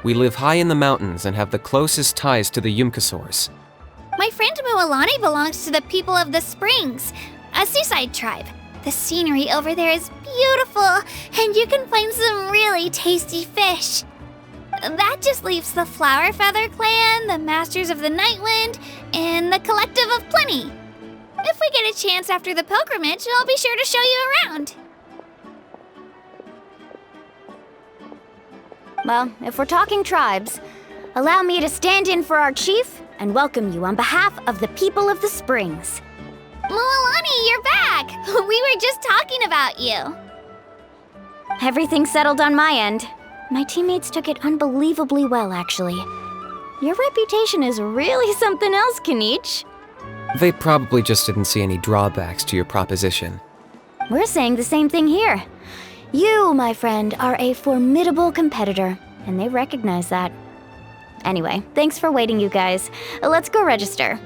We live high in the mountains and have the closest ties to the Yumkasaurs. My friend Mualani belongs to the people of the Springs, a seaside tribe. The scenery over there is beautiful, and you can find some really tasty fish. That just leaves the Flower Feather Clan, the Masters of the Nightwind, and the Collective of Plenty. If we get a chance after the pilgrimage, I'll be sure to show you around. Well, if we're talking tribes, allow me to stand in for our chief and welcome you on behalf of the people of the Springs. Mualani, you're back! We were just talking about you. Everything's settled on my end. My teammates took it unbelievably well, actually. Your reputation is really something else, Kanich. They probably just didn't see any drawbacks to your proposition. We're saying the same thing here. You, my friend, are a formidable competitor, and they recognize that. Anyway, thanks for waiting, you guys. Let's go register.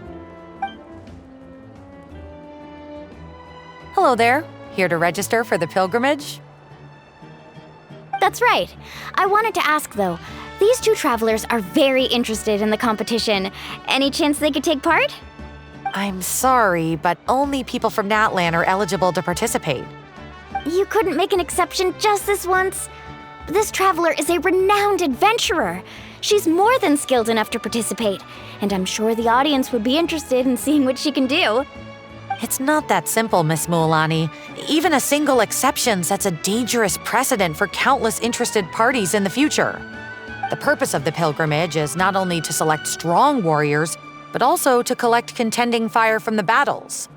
Hello there. Here to register for the pilgrimage? That's right. I wanted to ask, though. These 2 travelers are very interested in the competition. Any chance they could take part? I'm sorry, but only people from Natlan are eligible to participate. You couldn't make an exception just this once? This traveler is a renowned adventurer. She's more than skilled enough to participate, and I'm sure the audience would be interested in seeing what she can do. It's not that simple, Miss Mualani. Even a single exception sets a dangerous precedent for countless interested parties in the future. The purpose of the pilgrimage is not only to select strong warriors, but also to collect contending fire from the battles.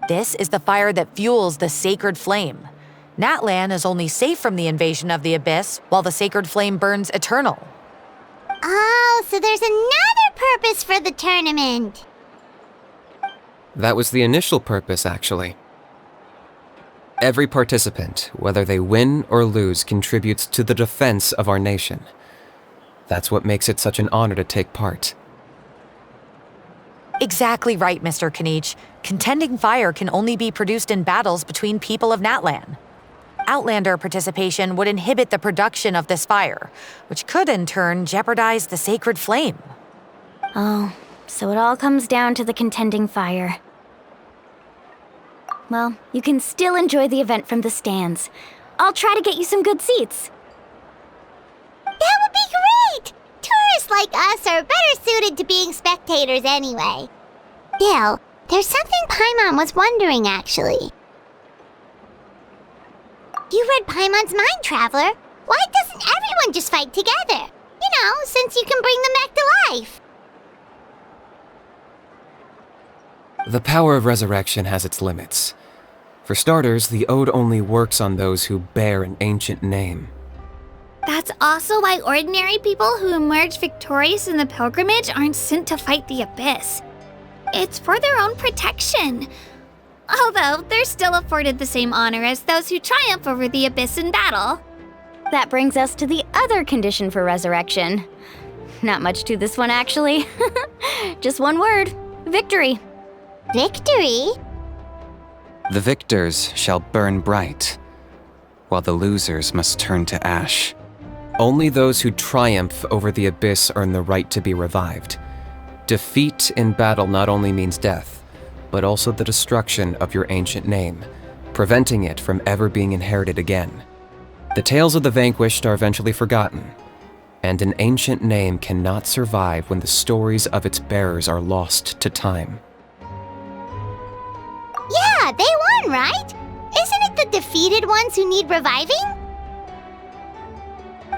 This is the fire that fuels the sacred flame. Natlan is only safe from the invasion of the Abyss, while the sacred flame burns eternal. Oh, so there's another purpose for the tournament. That was the initial purpose, actually. Every participant, whether they win or lose, contributes to the defense of our nation. That's what makes it such an honor to take part. Exactly right, Mr. Kanich. Contending fire can only be produced in battles between people of Natlan. Outlander participation would inhibit the production of this fire, which could in turn jeopardize the sacred flame. Oh, so it all comes down to the contending fire. Well, you can still enjoy the event from the stands. I'll try to get you some good seats. That would be great! Tourists like us are better suited to being spectators anyway. Bill, there's something Paimon was wondering, actually. You read Paimon's mind, Traveler. Why doesn't everyone just fight together? You know, since you can bring them back to life. The power of resurrection has its limits. For starters, the ode only works on those who bear an ancient name. That's also why ordinary people who emerge victorious in the pilgrimage aren't sent to fight the Abyss. It's for their own protection. Although, they're still afforded the same honor as those who triumph over the Abyss in battle. That brings us to the other condition for resurrection. Not much to this one, actually. Just one word: victory. Victory? The victors shall burn bright, while the losers must turn to ash. Only those who triumph over the Abyss earn the right to be revived. Defeat in battle not only means death, but also the destruction of your ancient name, preventing it from ever being inherited again. The tales of the vanquished are eventually forgotten, and an ancient name cannot survive when the stories of its bearers are lost to time. Yeah, they won, right? Isn't it the defeated ones who need reviving?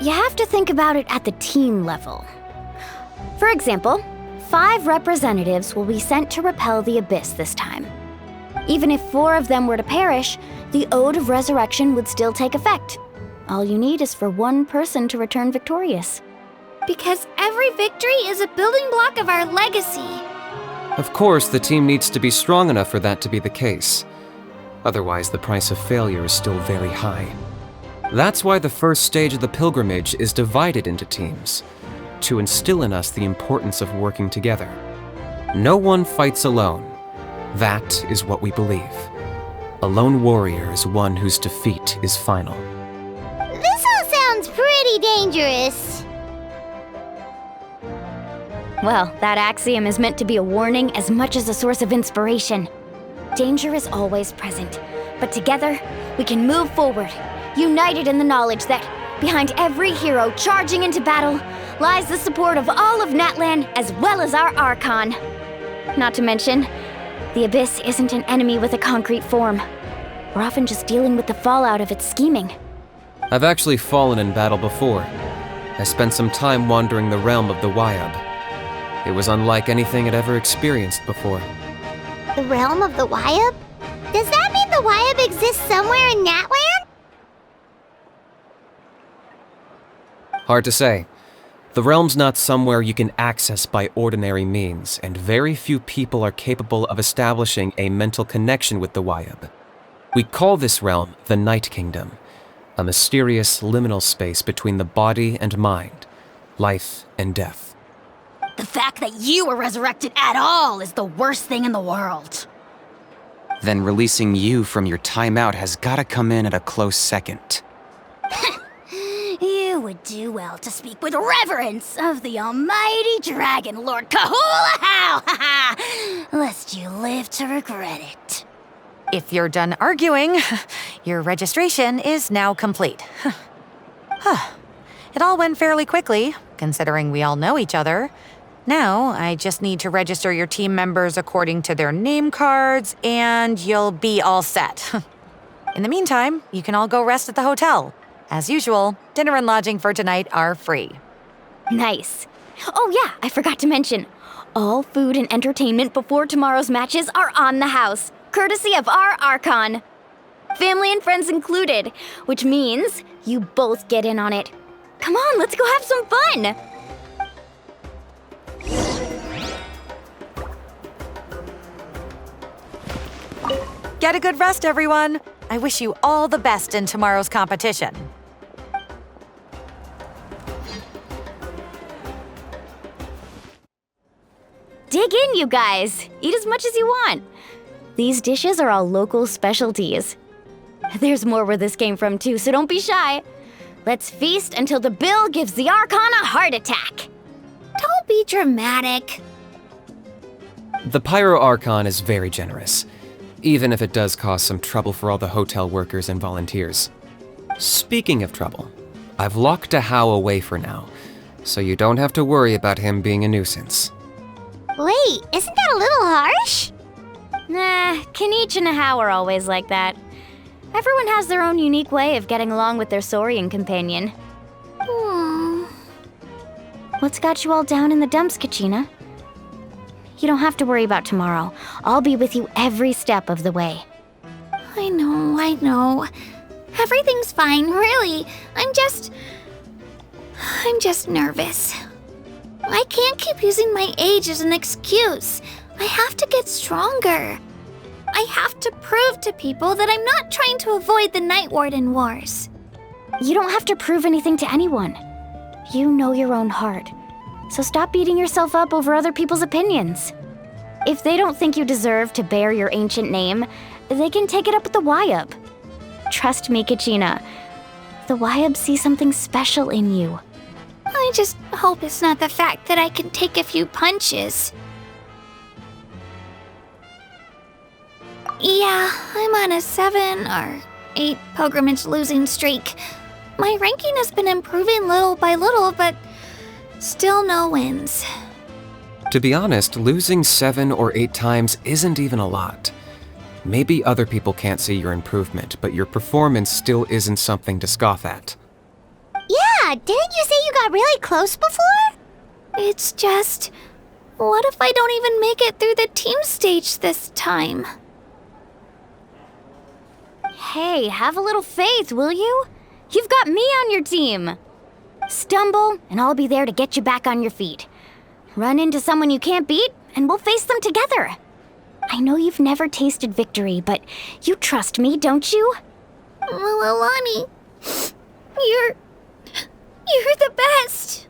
You have to think about it at the team level. For example, 5 representatives will be sent to repel the Abyss this time. Even if 4 of them were to perish, the Ode of Resurrection would still take effect. All you need is for 1 person to return victorious. Because every victory is a building block of our legacy. Of course, the team needs to be strong enough for that to be the case. Otherwise, the price of failure is still very high. That's why the first stage of the pilgrimage is divided into teams, to instill in us the importance of working together. No one fights alone. That is what we believe. A lone warrior is one whose defeat is final. This all sounds pretty dangerous. Well, that axiom is meant to be a warning as much as a source of inspiration. Danger is always present, but together, we can move forward, united in the knowledge that behind every hero charging into battle lies the support of all of Natlan as well as our Archon. Not to mention, the Abyss isn't an enemy with a concrete form. We're often just dealing with the fallout of its scheming. I've actually fallen in battle before. I spent some time wandering the realm of the Wyab. It was unlike anything I'd ever experienced before. The realm of the Wyab? Does that mean the Wyab exists somewhere in Natlan? Hard to say. The realm's not somewhere you can access by ordinary means, and very few people are capable of establishing a mental connection with the Wyab. We call this realm the Night Kingdom, a mysterious liminal space between the body and mind, life and death. The fact that you were resurrected at all is the worst thing in the world. Then releasing you from your timeout has gotta come in at a close second. You would do well to speak with reverence of the almighty Dragon Lord Kahula-How, lest you live to regret it. If you're done arguing, your registration is now complete. It all went fairly quickly, considering we all know each other. Now, I just need to register your team members according to their name cards, and you'll be all set. In the meantime, you can all go rest at the hotel. As usual, dinner and lodging for tonight are free. Nice. Oh yeah, I forgot to mention, all food and entertainment before tomorrow's matches are on the house, courtesy of our Archon. Family and friends included, which means you both get in on it. Come on, let's go have some fun! Get a good rest, everyone. I wish you all the best in tomorrow's competition. Dig in, you guys. Eat as much as you want. These dishes are all local specialties. There's more where this came from too, so don't be shy. Let's feast until the bill gives the Archon a heart attack. Don't be dramatic. The Pyro Archon is very generous, even if it does cause some trouble for all the hotel workers and volunteers. Speaking of trouble, I've locked a How away for now, so you don't have to worry about him being a nuisance. Wait, isn't that a little harsh? Nah, Kanich and How are always like that. Everyone has their own unique way of getting along with their Saurian companion. What's got you all down in the dumps, Kachina? You don't have to worry about tomorrow. I'll be with you every step of the way. I know. Everything's fine, really. I'm just nervous. I can't keep using my age as an excuse. I have to get stronger. I have to prove to people that I'm not trying to avoid the Night Warden Wars. You don't have to prove anything to anyone. You know your own heart. So stop beating yourself up over other people's opinions. If they don't think you deserve to bear your ancient name, they can take it up with the Wyub. Trust me, Kachina. The Wyub see something special in you. I just hope it's not the fact that I can take a few punches. Yeah, I'm on a 7 or 8 pilgrimage losing streak. My ranking has been improving little by little, but still no wins. To be honest, losing 7 or 8 times isn't even a lot. Maybe other people can't see your improvement, but your performance still isn't something to scoff at. Yeah, didn't you say you got really close before? It's just, what if I don't even make it through the team stage this time? Hey, have a little faith, will you? You've got me on your team. Stumble, and I'll be there to get you back on your feet. Run into someone you can't beat, and we'll face them together. I know you've never tasted victory, but you trust me, don't you? Alani, you're the best.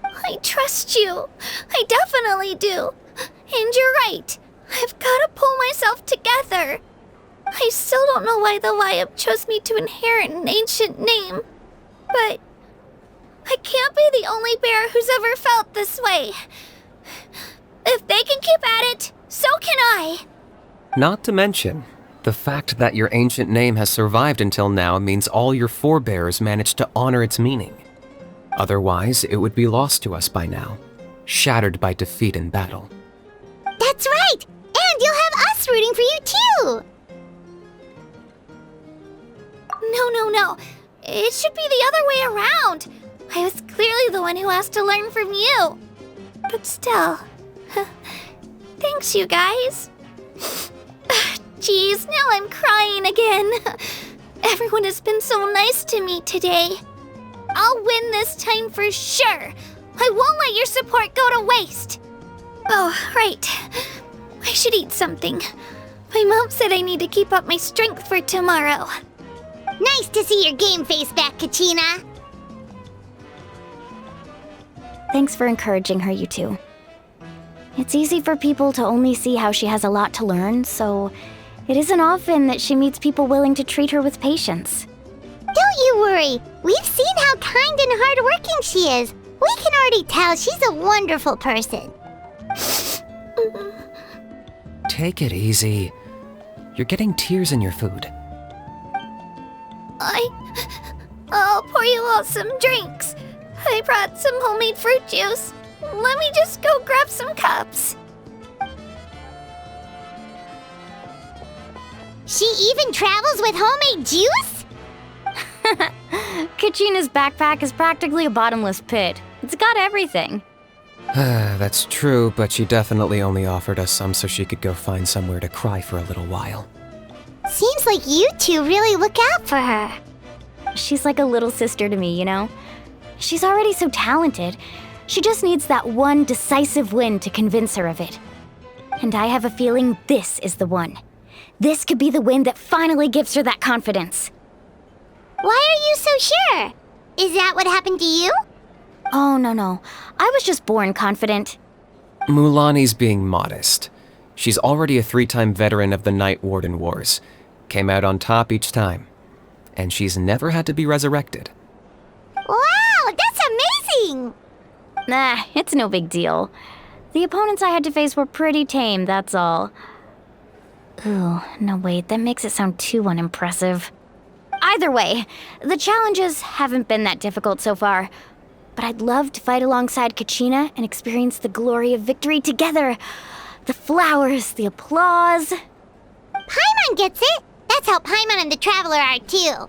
I trust you. I definitely do. And you're right. I've got to pull myself together. I still don't know why the Wyub chose me to inherit an ancient name, but I can't be the only bear who's ever felt this way. If they can keep at it, so can I. Not to mention, the fact that your ancient name has survived until now means all your forebears managed to honor its meaning. Otherwise, it would be lost to us by now, shattered by defeat in battle. That's right! And you'll have us rooting for you too! No. It should be the other way around. I was clearly the one who asked to learn from you. But still, thanks you guys. Geez, now I'm crying again. Everyone has been so nice to me today. I'll win this time for sure. I won't let your support go to waste. Oh, right. I should eat something. My mom said I need to keep up my strength for tomorrow. Nice to see your game face back, Kachina. Thanks for encouraging her, you two. It's easy for people to only see how she has a lot to learn, so it isn't often that she meets people willing to treat her with patience. Don't you worry. We've seen how kind and hardworking she is. We can already tell she's a wonderful person. Take it easy. You're getting tears in your food. I'll pour you all some drinks. I brought some homemade fruit juice. Let me just go grab some cups. She even travels with homemade juice? Kachina's backpack is practically a bottomless pit. It's got everything. That's true, but she definitely only offered us some so she could go find somewhere to cry for a little while. Seems like you two really look out for her. She's like a little sister to me, you know? She's already so talented. She just needs that one decisive win to convince her of it. And I have a feeling this is the one. This could be the win that finally gives her that confidence. Why are you so sure? Is that what happened to you? Oh, no. I was just born confident. Mulani's being modest. She's already a 3-time veteran of the Night Warden Wars. Came out on top each time. And she's never had to be resurrected. Wow, that's amazing! Nah, it's no big deal. The opponents I had to face were pretty tame, that's all. Ooh, no wait, that makes it sound too unimpressive. Either way, the challenges haven't been that difficult so far. But I'd love to fight alongside Kachina and experience the glory of victory together. The flowers, the applause. Paimon gets it! That's how Paimon and the Traveler are too.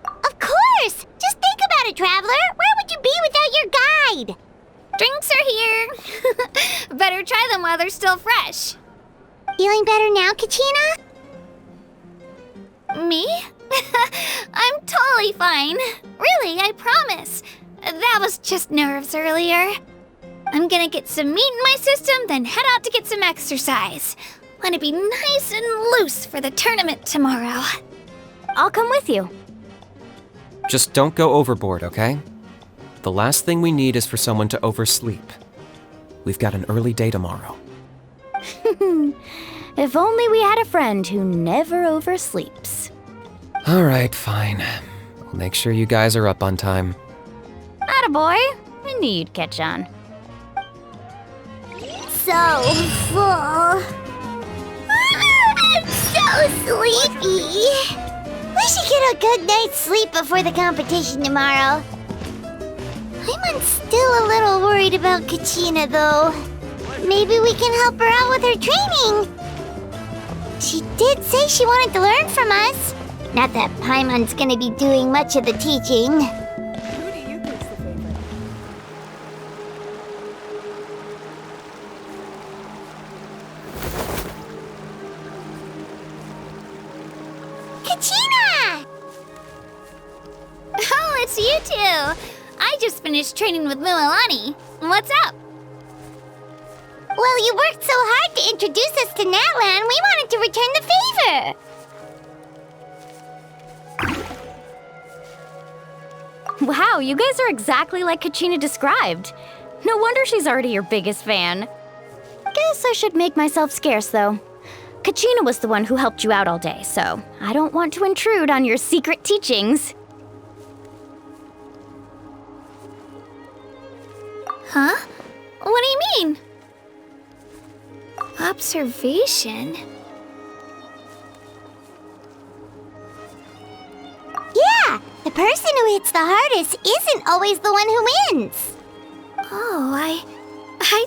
Of course! Just think about it, Traveler! Where would you be without your guide? Drinks are here. Better try them while they're still fresh. Feeling better now, Kachina? Me? I'm totally fine. Really, I promise. That was just nerves earlier. I'm gonna get some meat in my system, then head out to get some exercise. Want to be nice and loose for the tournament tomorrow. I'll come with you. Just don't go overboard, okay? The last thing we need is for someone to oversleep. We've got an early day tomorrow. If only we had a friend who never oversleeps. All right, fine. I'll make sure you guys are up on time. Attaboy. I knew you'd catch on. So full. I'm so sleepy. We should get a good night's sleep before the competition tomorrow. I'm still a little worried about Kachina, though. Maybe we can help her out with her training. She did say she wanted to learn from us. Not that Paimon's gonna be doing much of the teaching. Who do you think's the favorite? Kachina! Oh, it's you two. I just finished training with Mualani. What's up? Well, you worked so hard to introduce us to Natlan, we wanted to return the favor. Wow, you guys are exactly like Kachina described. No wonder she's already your biggest fan. Guess I should make myself scarce, though. Kachina was the one who helped you out all day, so I don't want to intrude on your secret teachings. Huh? What do you mean? Observation? Yeah, the person who hits the hardest isn't always the one who wins. Oh, I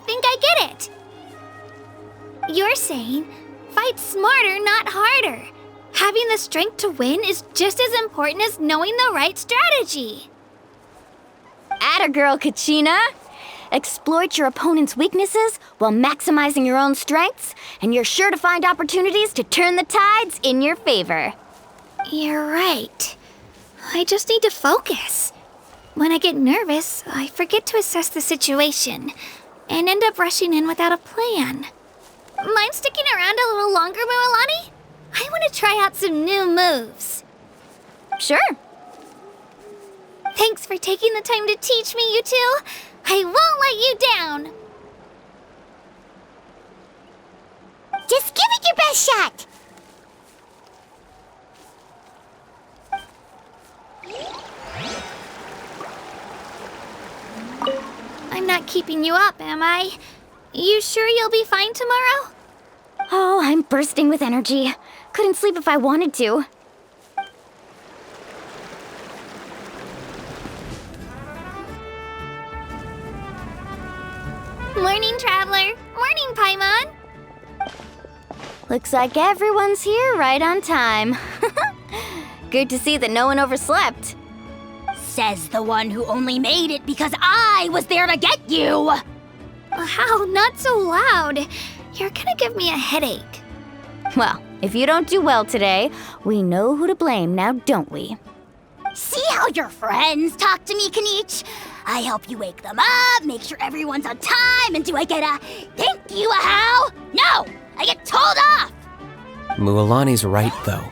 think I get it. You're saying, fight smarter, not harder. Having the strength to win is just as important as knowing the right strategy. Atta girl, Kachina! Exploit your opponent's weaknesses while maximizing your own strengths, and you're sure to find opportunities to turn the tides in your favor. You're right. I just need to focus. When I get nervous, I forget to assess the situation and end up rushing in without a plan. Mind sticking around a little longer, Mualani? I want to try out some new moves. Sure. Thanks for taking the time to teach me, you two. I won't let you down. Just give it your best shot. I'm not keeping you up, am I? You sure you'll be fine tomorrow? Oh, I'm bursting with energy. Couldn't sleep if I wanted to. Morning, Traveler. Morning, Paimon. Looks like everyone's here right on time. Good to see that no one overslept. Says the one who only made it because I was there to get you! Wow, not so loud. You're gonna give me a headache. Well, if you don't do well today, we know who to blame now, don't we? See how your friends talk to me, Kanich? I help you wake them up, make sure everyone's on time, and do I get a thank you a how? No! I get told off! Mualani's right, though.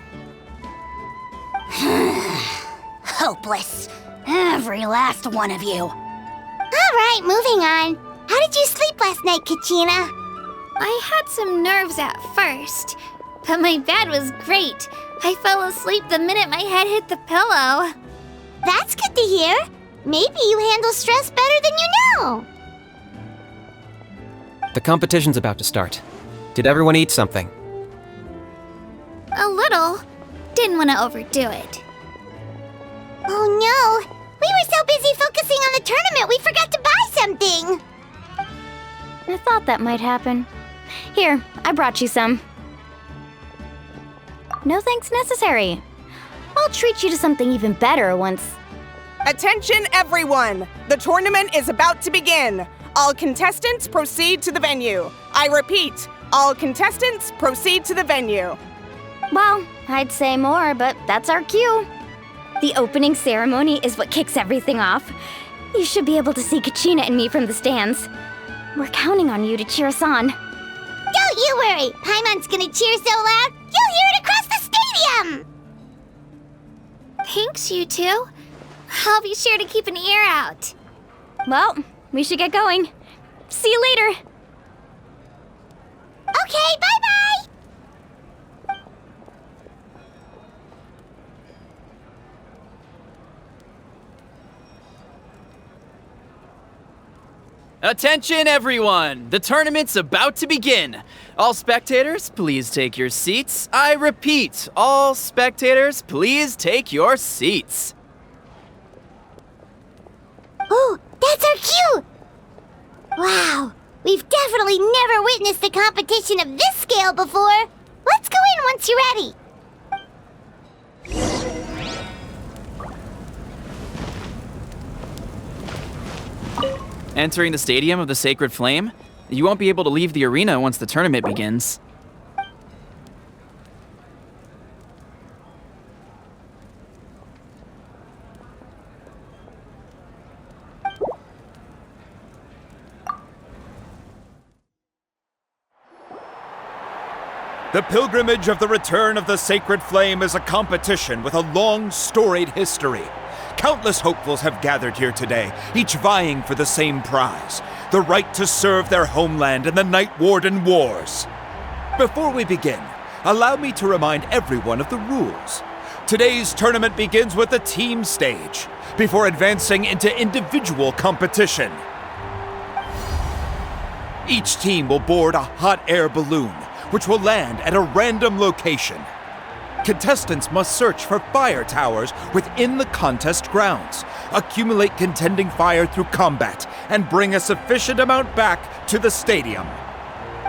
Hopeless. Every last one of you. All right, moving on. How did you sleep last night, Kachina? I had some nerves at first, but my bed was great. I fell asleep the minute my head hit the pillow. That's good to hear. Maybe you handle stress better than you know. The competition's about to start. Did everyone eat something? A little. Didn't want to overdo it. Oh no! We were so busy focusing on the tournament we forgot to buy something! I thought that might happen. Here, I brought you some. No thanks necessary. I'll treat you to something even better once... Attention, everyone! The tournament is about to begin. All contestants proceed to the venue. I repeat, all contestants proceed to the venue. Well, I'd say more, but that's our cue. The opening ceremony is what kicks everything off. You should be able to see Kachina and me from the stands. We're counting on you to cheer us on. Don't you worry! Paimon's gonna cheer so loud, you'll hear it across the stadium! Thanks, you two. I'll be sure to keep an ear out. Well, we should get going. See you later. Okay, bye-bye! Attention, everyone! The tournament's about to begin. All spectators, please take your seats. I repeat, all spectators, please take your seats. Oh, that's our cue! Wow, we've definitely never witnessed a competition of this scale before. Let's go in once you're ready. Entering the Stadium of the Sacred Flame, you won't be able to leave the arena once the tournament begins. The pilgrimage of the return of the Sacred Flame is a competition with a long, storied history. Countless hopefuls have gathered here today, each vying for the same prize, the right to serve their homeland in the Night Warden Wars. Before we begin, allow me to remind everyone of the rules. Today's tournament begins with the team stage, before advancing into individual competition. Each team will board a hot air balloon, which will land at a random location. Contestants must search for fire towers within the contest grounds, accumulate contending fire through combat, and bring a sufficient amount back to the stadium.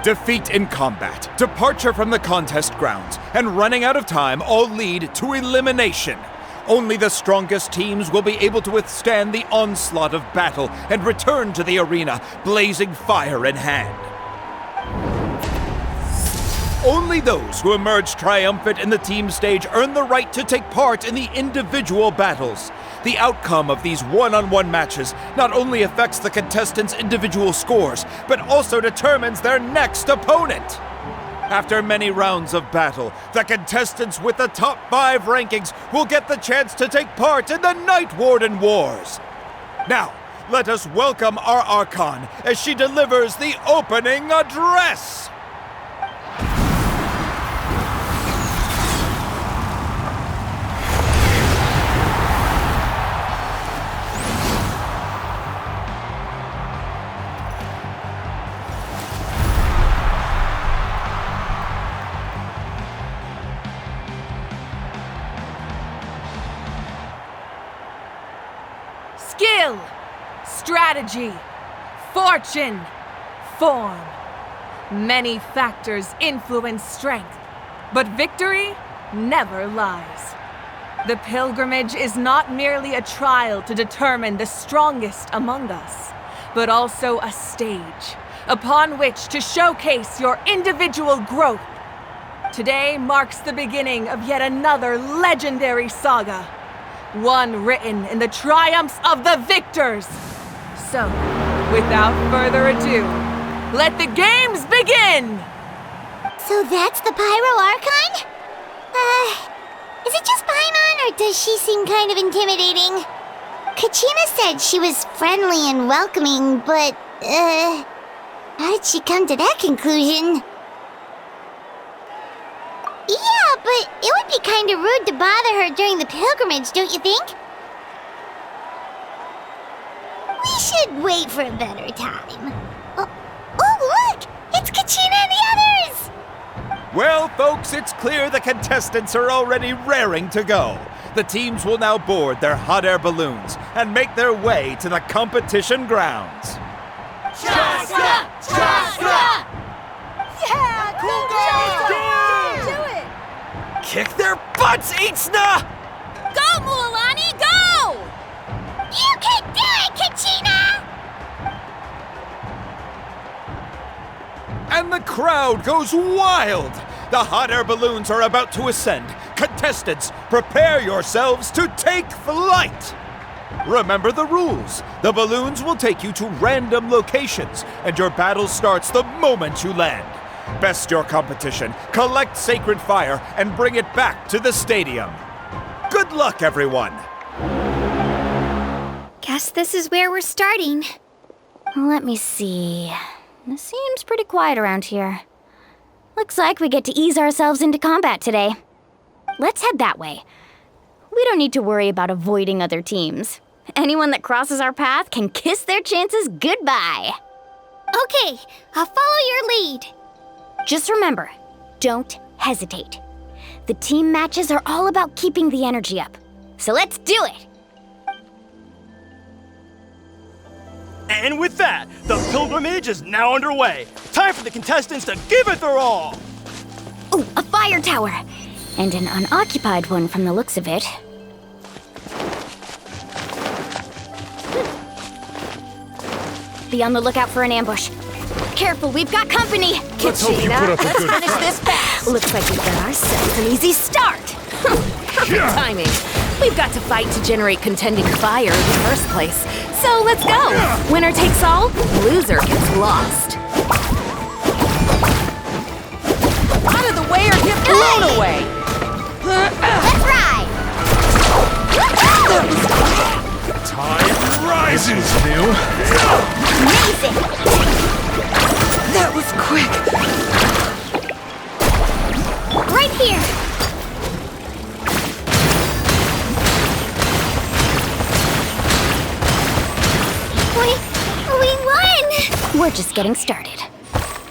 Defeat in combat, departure from the contest grounds, and running out of time all lead to elimination. Only the strongest teams will be able to withstand the onslaught of battle and return to the arena, blazing fire in hand. Only those who emerge triumphant in the team stage earn the right to take part in the individual battles. The outcome of these one-on-one matches not only affects the contestants' individual scores, but also determines their next opponent. After many rounds of battle, the contestants with the top 5 rankings will get the chance to take part in the Night Warden Wars. Now, let us welcome our Archon as she delivers the opening address. Skill, strategy, fortune, form. Many factors influence strength, but victory never lies. The pilgrimage is not merely a trial to determine the strongest among us, but also a stage upon which to showcase your individual growth. Today marks the beginning of yet another legendary saga. One written in the triumphs of the victors. So, without further ado, let the games begin! So that's the Pyro Archon? Is it just Paimon, or does she seem kind of intimidating? Kachina said she was friendly and welcoming, but, how did she come to that conclusion? Yeah, but it would be kind of rude to bother her during the pilgrimage, don't you think? We should wait for a better time. Oh, look! It's Kachina and the others! Well, folks, it's clear the contestants are already raring to go. The teams will now board their hot air balloons and make their way to the competition grounds. Chaska! Chaska! Yeah, cool girl! Do it! Kick their butts, Itzna! Go, Mualani, go! You can do it, Kachina! crowd goes wild! The hot air balloons are about to ascend. Contestants, prepare yourselves to take flight! Remember the rules. The balloons will take you to random locations, and your battle starts the moment you land. Best your competition, collect sacred fire, and bring it back to the stadium. Good luck, everyone! Guess this is where we're starting. Let me see. It seems pretty quiet around here. Looks like we get to ease ourselves into combat today. Let's head that way. We don't need to worry about avoiding other teams. Anyone that crosses our path can kiss their chances goodbye. Okay, I'll follow your lead. Just remember, don't hesitate. The team matches are all about keeping the energy up. So let's do it! And with that, the pilgrimage is now underway. Time for the contestants to give it their all! Ooh, a fire tower! And an unoccupied one from the looks of it. Be on the lookout for an ambush. Careful, we've got company! Let's hope you put up a good Let's finish this fast! Looks like we've got ourselves an easy start! Perfect timing. We've got to fight to generate contending fire in the first place. So let's go! Winner takes all, loser gets lost. Out of the way or get blown away! Let's ride! Tide rises, new. Amazing! That was quick! Right here! We won! We're just getting started.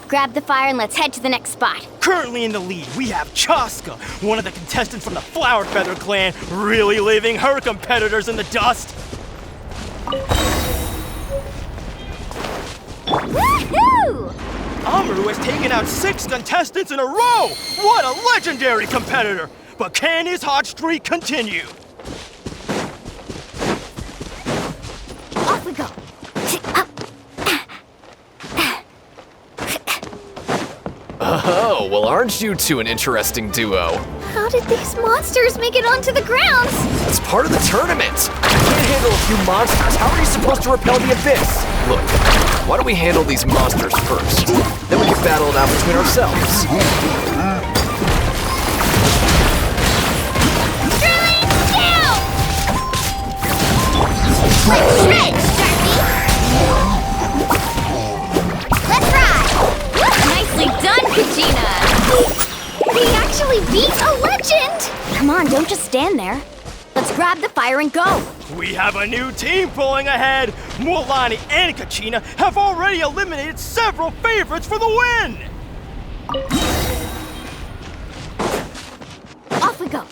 Grab the fire and let's head to the next spot. Currently in the lead, we have Chaska, one of the contestants from the Flower Feather clan, really leaving her competitors in the dust. Woohoo! Amaru has taken out 6 contestants in a row! What a legendary competitor! But can his hot streak continue? Off we go. Oh, well, aren't you two an interesting duo? How did these monsters make it onto the grounds? It's part of the tournament. You can't handle a few monsters. How are you supposed to repel the abyss? Look, why don't we handle these monsters first? Then we can battle it out between ourselves. Let's ride! Nicely done, Kachina! We actually beat a legend! Come on, don't just stand there. Let's grab the fire and go. We have a new team pulling ahead. Mualani and Kachina have already eliminated several favorites for the win! Off we go.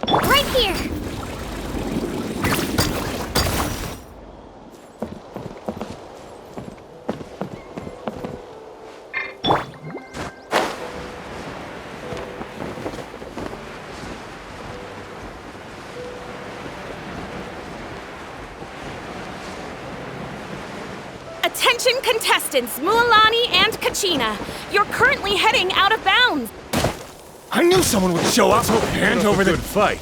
Right here! Attention contestants, Mualani and Kachina. You're currently heading out of bounds. I knew someone would show up. Hand over the good fight.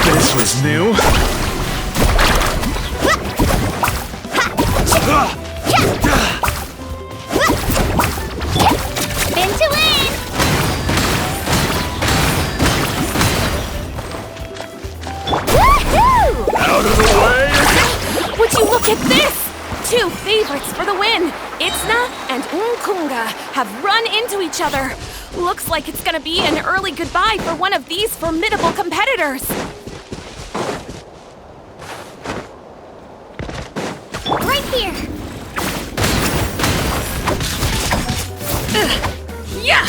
This was new. Spin to win! Woohoo! Out of the way! Would you look at this? 2 favorites for the win. Itzna and Unkunga have run into each other. Looks like it's gonna be an early goodbye for one of these formidable competitors. Yeah!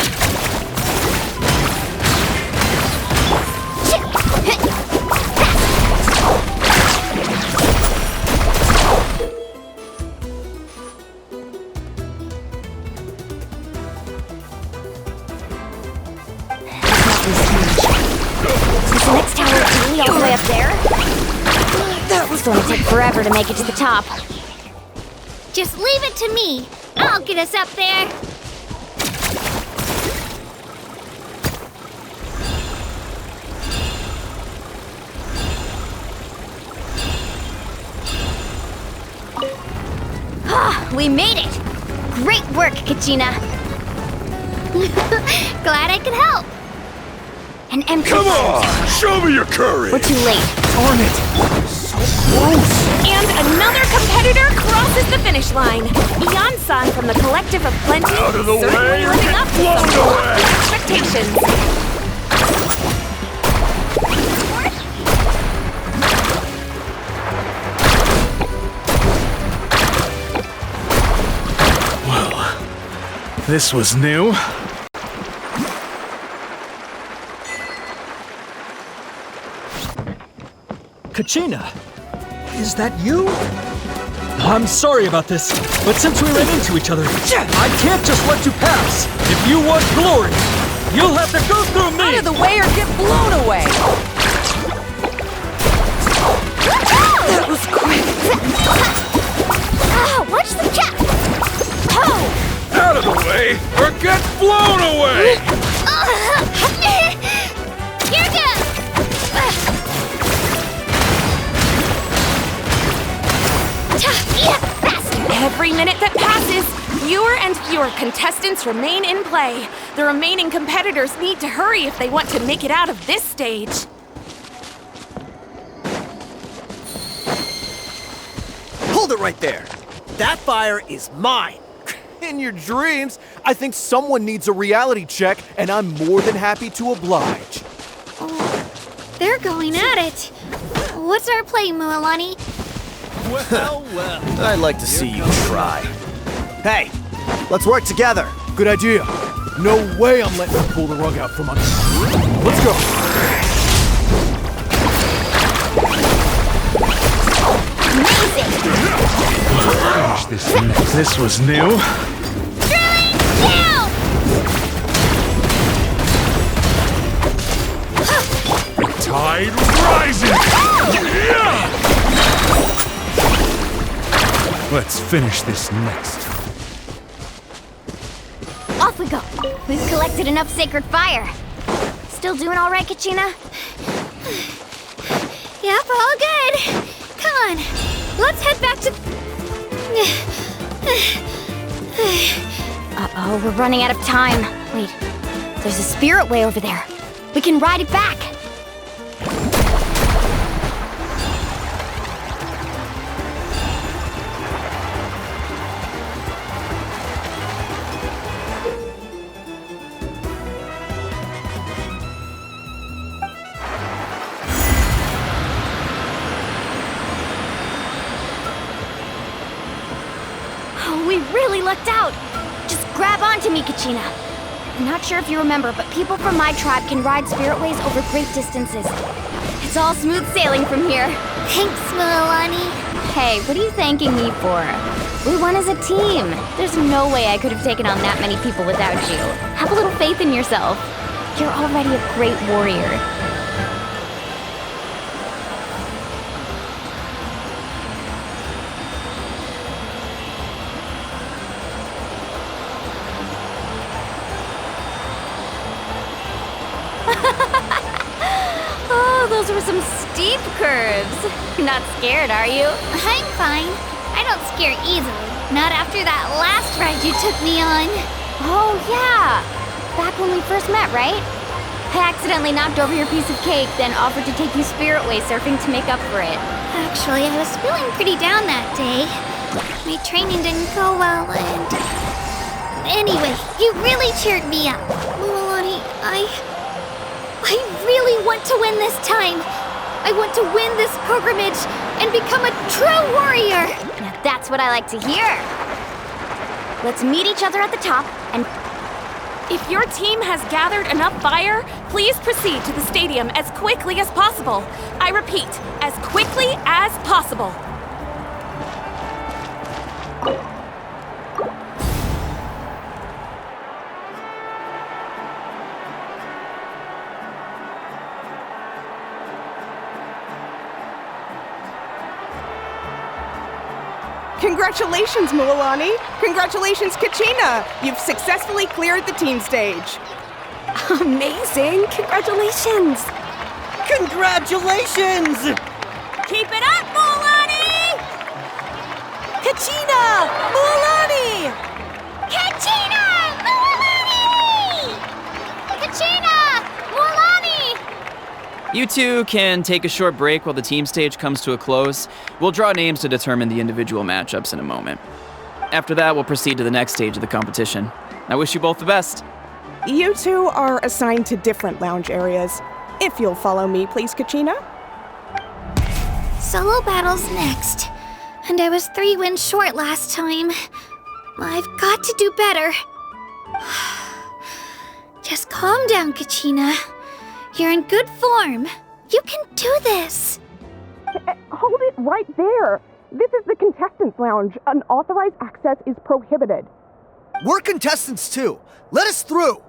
Is the next tower really all the way up there? That was going to take forever to make it to the top. Just leave it to me. I'll get us up there. We made it! Great work, Kachina! Glad I could help. An empty Come fire on! tower. Show me your courage! We're too late. Darn it! So close! And another competitor crosses the finish line. Beyond Sun from the Collective of Plenty, Out of the certainly way or living get up to blown some away. lofty expectations. This was new. Kachina, is that you? I'm sorry about this, but since we ran into each other, I can't just let you pass. If you want glory, you'll have to go through me! Out of the way or get blown away! That was quick! Watch the cat! Oh! Out of the way or get blown away! You're done! Every minute that passes, fewer and fewer contestants remain in play. The remaining competitors need to hurry if they want to make it out of this stage. Hold it right there! That fire is mine! In your dreams, I think someone needs a reality check, and I'm more than happy to oblige. Oh, they're going at it. What's our play, Mualani? Well, I'd like to see you try. Hey, let's work together. Good idea. No way I'm letting you pull the rug out from under me. Let's go. Finish this was new. Tide rising! Yeah! Let's finish this next. Off we go. We've collected enough sacred fire. Still doing all right, Kachina? Yep, all good. Come on, let's head back to... Uh-oh, we're running out of time. Wait, there's a spirit way over there. We can ride it back. We really lucked out! Just grab onto me, Kachina. I'm not sure if you remember, but people from my tribe can ride spiritways over great distances. It's all smooth sailing from here. Thanks, Mualani. Hey, what are you thanking me for? We won as a team. There's no way I could have taken on that many people without you. Have a little faith in yourself. You're already a great warrior. Oh, those were some steep curves. You're not scared, are you? I'm fine. I don't scare easily. Not after that last ride you took me on. Oh, yeah. Back when we first met, right? I accidentally knocked over your piece of cake, then offered to take you spiritway surfing to make up for it. Actually, I was feeling pretty down that day. My training didn't go well, and... Anyway, you really cheered me up. Mualani, I really want to win this time. I want to win this pilgrimage and become a true warrior. Now that's what I like to hear. Let's meet each other at the top and If your team has gathered enough fire, please proceed to the stadium as quickly as possible. I repeat, as quickly as possible. Congratulations, Mualani! Congratulations, Kachina! You've successfully cleared the team stage. Amazing! Congratulations! Congratulations! Keep it up, Mualani! Kachina! Mualani! Kachina! Mualani! Kachina! Mualani! You two can take a short break while the team stage comes to a close. We'll draw names to determine the individual matchups in a moment. After that, we'll proceed to the next stage of the competition. I wish you both the best. You two are assigned to different lounge areas. If you'll follow me, please, Kachina. Solo battle's next. And I was 3 wins short last time. I've got to do better. Just calm down, Kachina. You're in good form. You can do this. Hold it right there. This is the contestants' lounge. Unauthorized access is prohibited. We're contestants too. Let us through.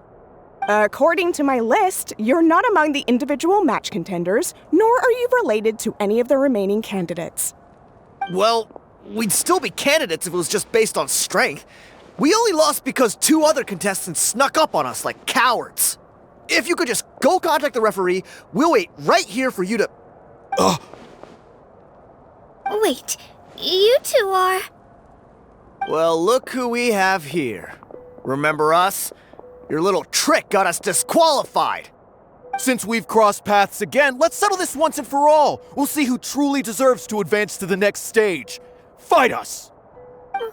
According to my list, you're not among the individual match contenders, nor are you related to any of the remaining candidates. Well, we'd still be candidates if it was just based on strength. We only lost because 2 other contestants snuck up on us like cowards. If you could just go contact the referee, we'll wait right here for you to... Wait, you two are... Well, look who we have here. Remember us? Your little trick got us disqualified. Since we've crossed paths again, let's settle this once and for all. We'll see who truly deserves to advance to the next stage. Fight us!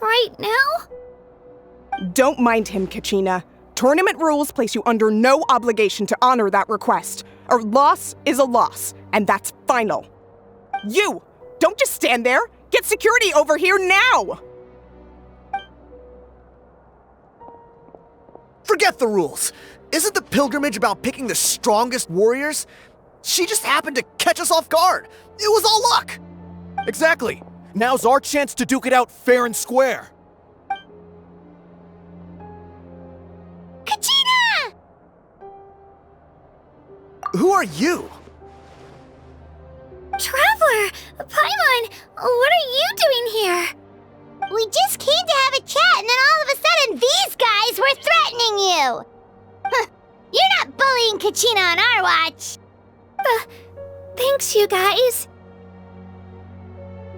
Right now? Don't mind him, Kachina. Tournament rules place you under no obligation to honor that request. A loss is a loss, and that's final. You! Don't just stand there! Get security over here now! Forget the rules. Isn't the pilgrimage about picking the strongest warriors? She just happened to catch us off guard. It was all luck. Exactly. Now's our chance to duke it out fair and square. Kachina! Who are you? Traveler! Paimon! What are you doing here? We just came to have a chat, and then all of a sudden these guys were threatening you! Huh, you're not bullying Kachina on our watch! Thanks, you guys.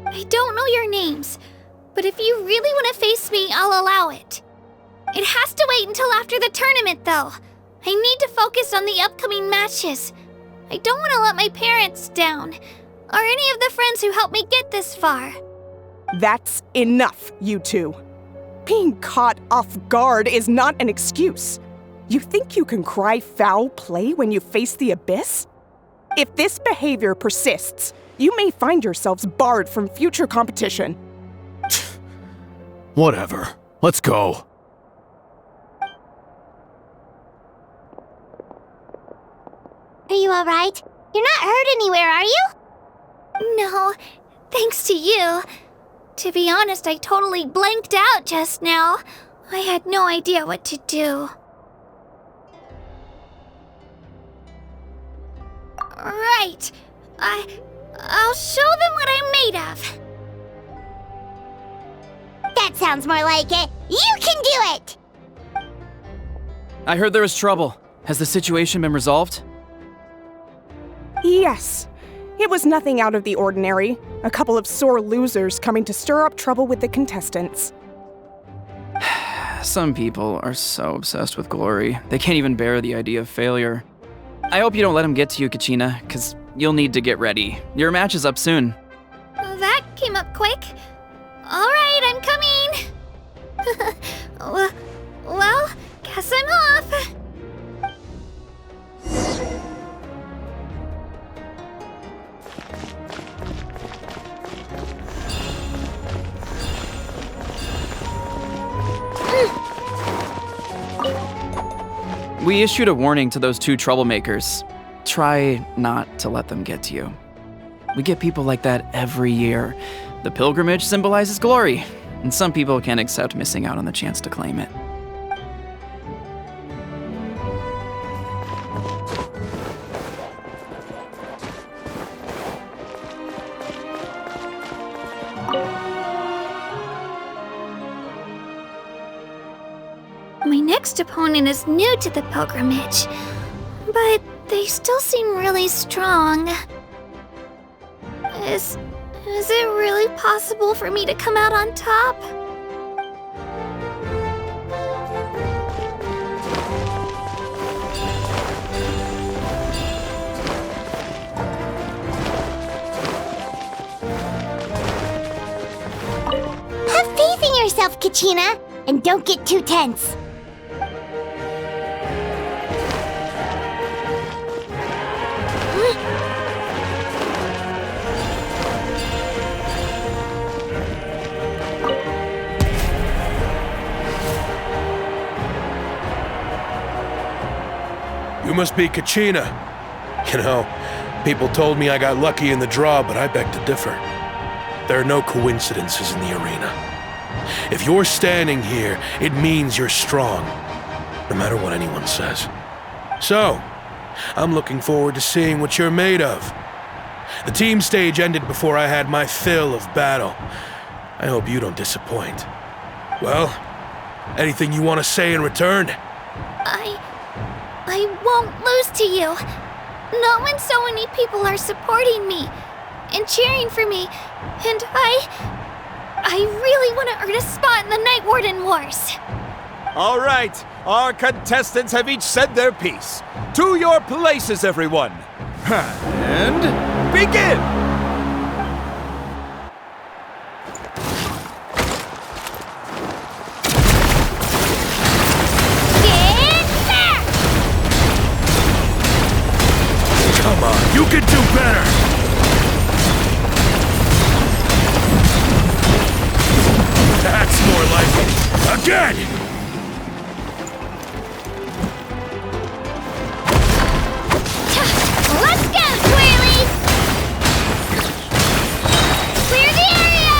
I don't know your names, but if you really want to face me, I'll allow it. It has to wait until after the tournament, though. I need to focus on the upcoming matches. I don't want to let my parents down, or any of the friends who helped me get this far. That's enough, you two. Being caught off guard is not an excuse. You think you can cry foul play when you face the abyss? If this behavior persists, you may find yourselves barred from future competition. Whatever. Let's go. Are you alright? You're not hurt anywhere, are you? No, thanks to you. To be honest, I totally blanked out just now. I had no idea what to do. Right. I'll show them what I'm made of. That sounds more like it. You can do it! I heard there was trouble. Has the situation been resolved? Yes. It was nothing out of the ordinary. A couple of sore losers coming to stir up trouble with the contestants. Some people are so obsessed with glory, they can't even bear the idea of failure. I hope you don't let them get to you, Kachina, because you'll need to get ready. Your match is up soon. That came up quick. All right, I'm coming. Well, guess I'm off. We issued a warning to those 2 troublemakers. Try not to let them get to you. We get people like that every year. The pilgrimage symbolizes glory, and some people can't accept missing out on the chance to claim it. My next opponent is new to the pilgrimage, but they still seem really strong. Is it really possible for me to come out on top? Have faith in yourself, Kachina, and don't get too tense. You must be Kachina. You know, people told me I got lucky in the draw, but I beg to differ. There are no coincidences in the arena. If you're standing here, it means you're strong, no matter what anyone says. So, I'm looking forward to seeing what you're made of. The team stage ended before I had my fill of battle. I hope you don't disappoint. Well, anything you want to say in return? I won't lose to you. Not when so many people are supporting me and cheering for me, and I really want to earn a spot in the Night Warden Wars. All right, our contestants have each said their piece. To your places, everyone. And begin! Come on, you can do better! That's more like it. Again! Let's go, Twirly! Clear the area!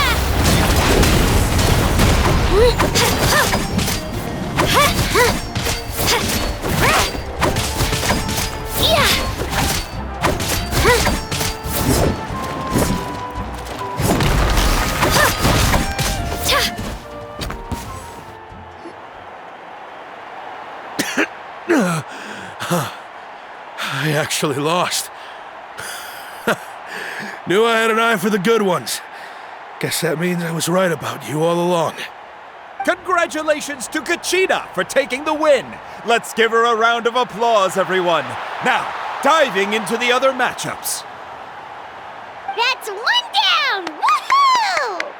I actually lost. Knew I had an eye for the good ones. Guess that means I was right about you all along. Congratulations to Kachina for taking the win. Let's give her a round of applause, everyone. Now, diving into the other matchups. That's one down! Woohoo!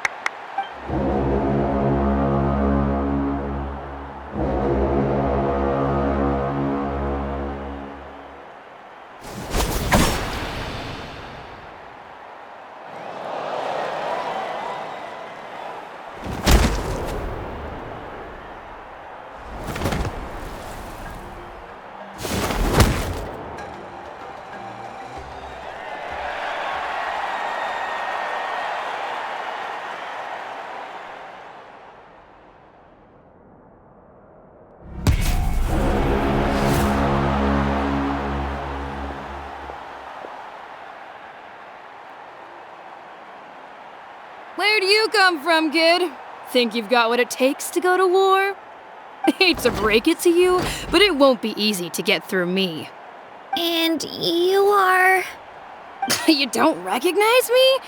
Where do you come from, kid? Think you've got what it takes to go to war? Hate to break it to you, but it won't be easy to get through me. And you are... You don't recognize me?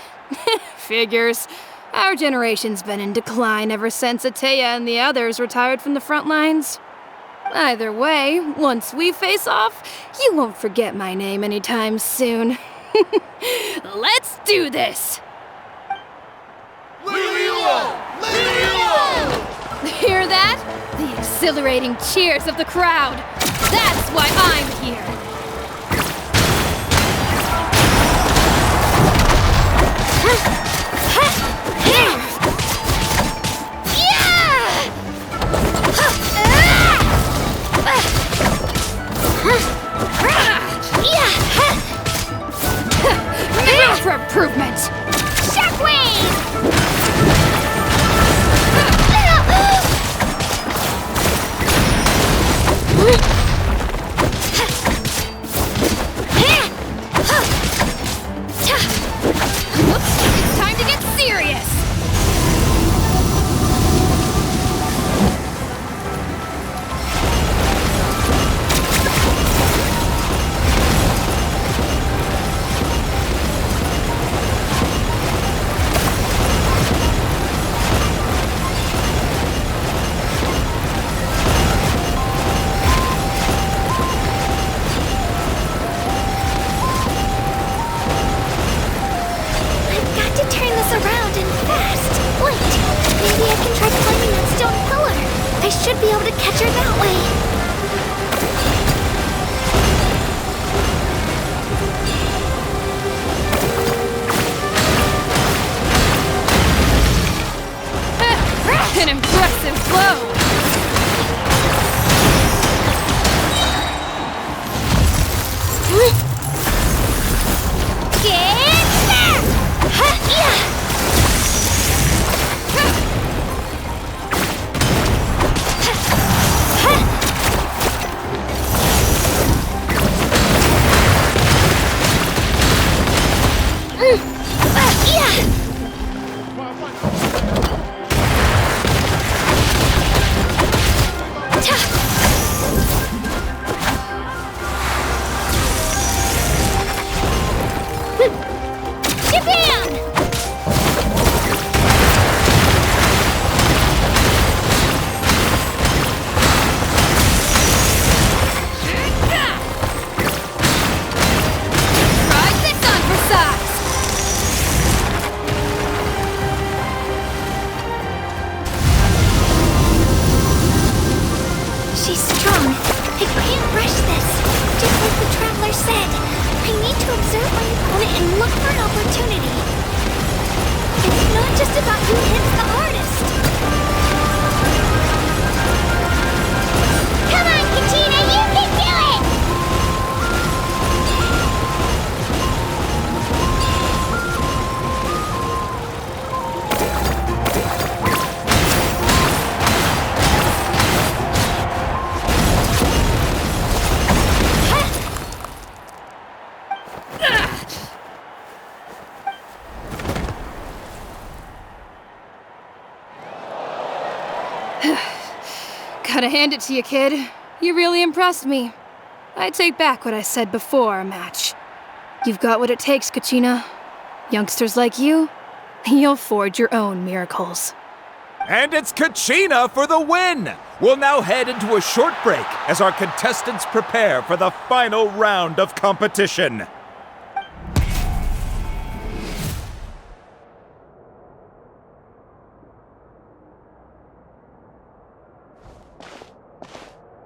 Figures. Our generation's been in decline ever since Ateya and the others retired from the front lines. Either way, once we face off, you won't forget my name anytime soon. Let's do this! Hear that? The exhilarating cheers of the crowd. That's why I'm here. Room for improvement! Shockwave! It's time to get serious! I should be able to catch her that way. An impressive blow! She's strong. I can't rush this. Just like the Traveler said, I need to observe my opponent and look for an opportunity. It's not just about who hits the hardest. Come on, Katina, you can do it! Gotta hand it to you, kid. You really impressed me. I take back what I said before our match. You've got what it takes, Kachina. Youngsters like you, you'll forge your own miracles. And it's Kachina for the win! We'll now head into a short break as our contestants prepare for the final round of competition.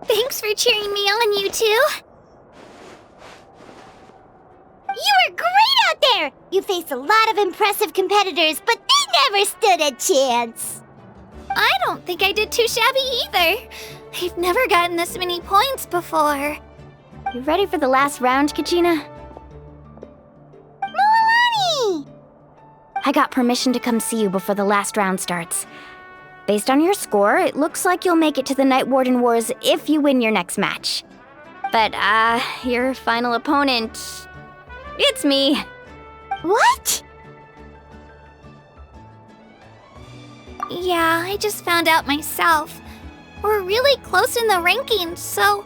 Thanks for cheering me on, you two. You were great out there! You faced a lot of impressive competitors, but they never stood a chance. I don't think I did too shabby either. I've never gotten this many points before. You ready for the last round, Kachina? Moalani! I got permission to come see you before the last round starts. Based on your score, it looks like you'll make it to the Night Warden Wars if you win your next match. But, your final opponent... it's me. What? Yeah, I just found out myself. We're really close in the rankings, so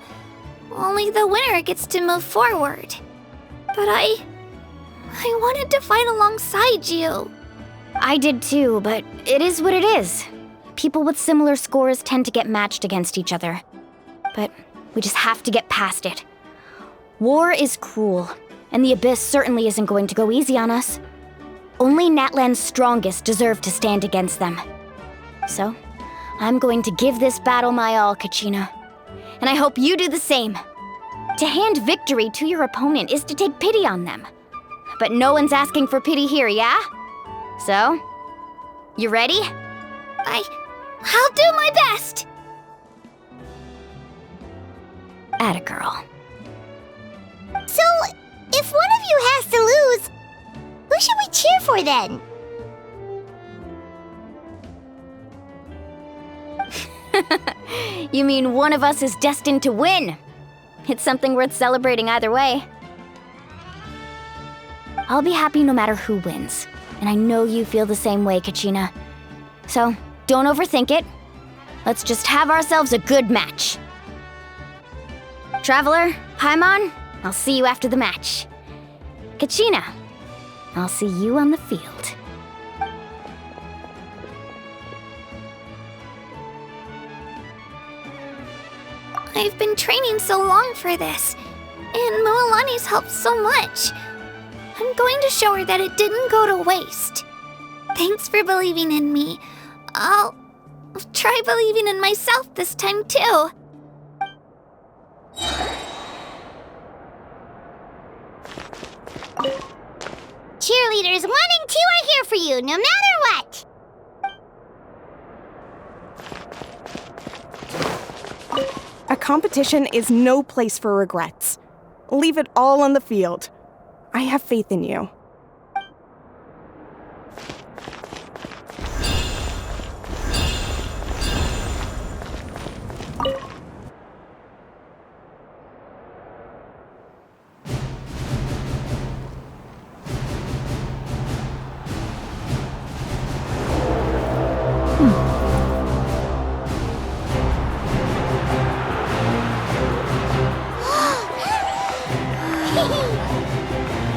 only the winner gets to move forward. But I wanted to fight alongside you. I did too, but it is what it is. People with similar scores tend to get matched against each other. But we just have to get past it. War is cruel, and the Abyss certainly isn't going to go easy on us. Only Natlan's strongest deserve to stand against them. So, I'm going to give this battle my all, Kachina. And I hope you do the same. To hand victory to your opponent is to take pity on them. But no one's asking for pity here, yeah? So, you ready? I'll do my best! Atta girl. of you has to lose, who should we cheer for then? You mean one of us is destined to win? It's something worth celebrating either way. I'll be happy no matter who wins, and I know you feel the same way, Kachina. So, don't overthink it. Let's just have ourselves a good match. Traveler, Paimon, I'll see you after the match. Kachina, I'll see you on the field. I've been training so long for this, and Mualani's helped so much. I'm going to show her that it didn't go to waste. Thanks for believing in me. I'll try believing in myself this time too. Cheerleaders 1 and 2 are here for you, no matter what! A competition is no place for regrets. Leave it all on the field. I have faith in you.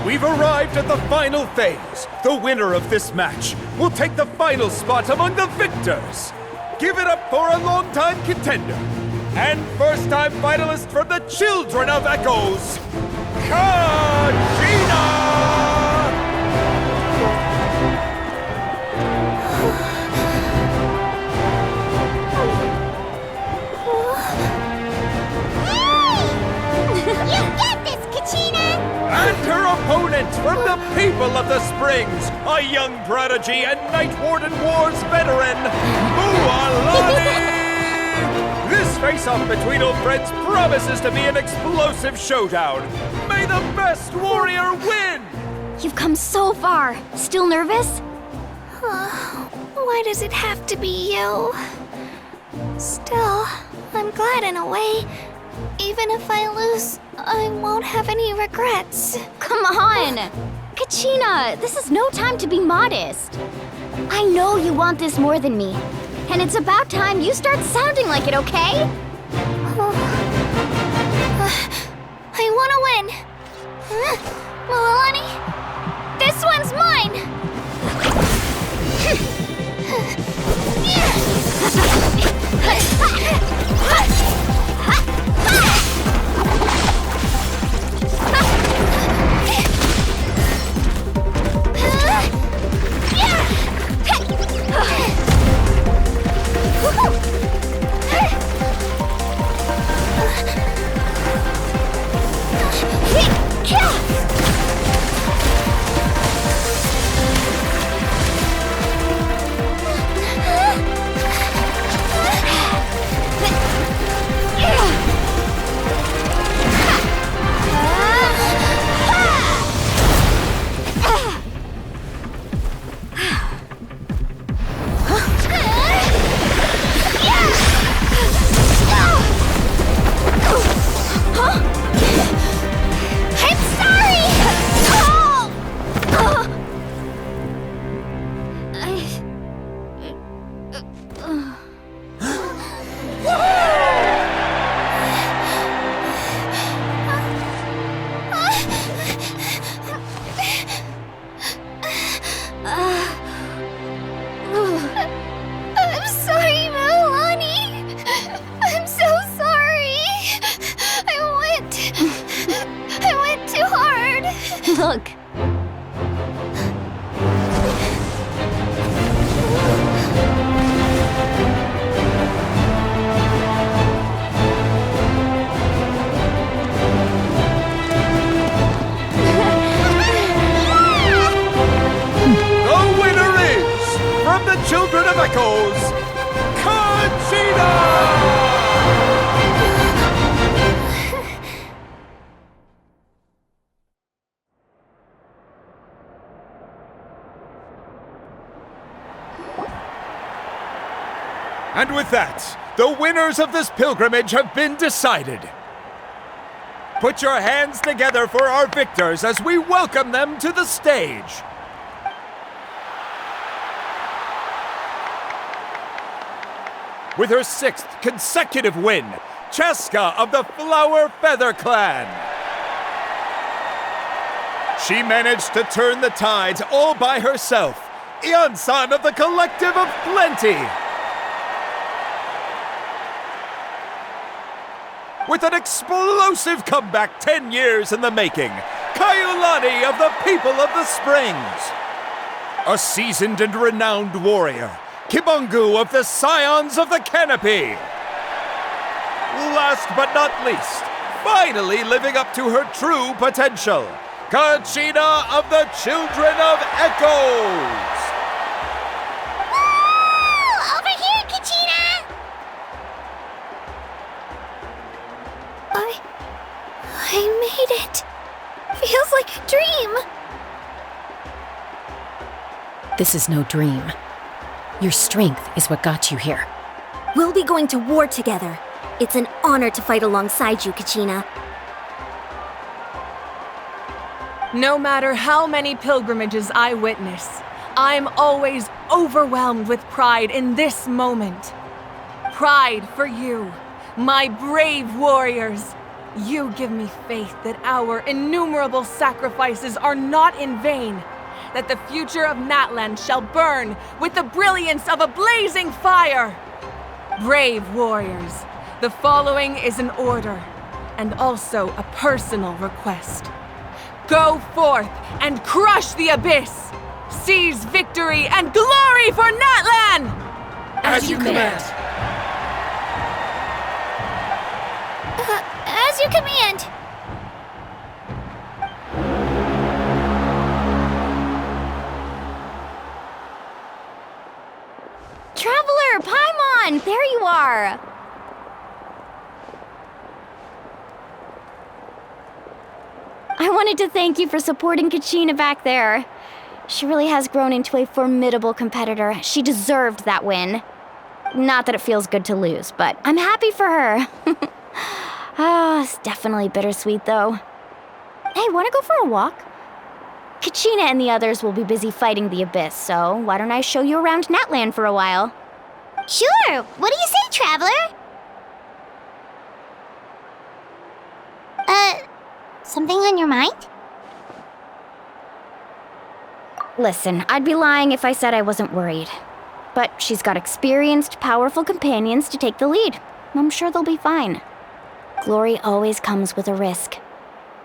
We've arrived at the final phase. The winner of this match will take the final spot among the victors. Give it up for a longtime contender and first-time finalist from the Children of Echoes, Kachina! You get this, Kachina! And her opponent from the people of the Springs, a young prodigy and Night Warden Wars veteran, Mualani! This face-off between old friends promises to be an explosive showdown. May the best warrior win! You've come so far. Still nervous? Why does it have to be you? Still, I'm glad in a way. Even if I lose, I won't have any regrets. Come on! Kachina, this is no time to be modest. I know you want this more than me, and it's about time you start sounding like it, okay? I want to win. Mualani, this one's mine! Look. The winner is, from the Children of Echoes, Kachina! And with that, the winners of this pilgrimage have been decided. Put your hands together for our victors as we welcome them to the stage. With her 6th consecutive win, Cheska of the Flower Feather Clan. She managed to turn the tides all by herself. Ian-san of the Collective of Plenty. With an explosive comeback 10 years in the making, Kaiulani of the People of the Springs. A seasoned and renowned warrior, Kibungu of the Scions of the Canopy. Last but not least, finally living up to her true potential, Kachina of the Children of Echoes! Woo! Over here, Kachina! I made it. Feels like a dream. This is no dream. Your strength is what got you here. We'll be going to war together. It's an honor to fight alongside you, Kachina. No matter how many pilgrimages I witness, I'm always overwhelmed with pride in this moment. Pride for you, my brave warriors. You give me faith that our innumerable sacrifices are not in vain, that the future of Natlan shall burn with the brilliance of a blazing fire. Brave warriors, the following is an order, and also a personal request. Go forth and crush the abyss! Seize victory and glory for Natlan! As you command. As you command. Traveler, Paimon, there you are! I wanted to thank you for supporting Kachina back there. She really has grown into a formidable competitor. She deserved that win. Not that it feels good to lose, but I'm happy for her. It's definitely bittersweet, though. Hey, wanna go for a walk? Kachina and the others will be busy fighting the Abyss, so why don't I show you around Natlan for a while? Sure! What do you say, Traveler? Something on your mind? Listen, I'd be lying if I said I wasn't worried. But she's got experienced, powerful companions to take the lead. I'm sure they'll be fine. Glory always comes with a risk.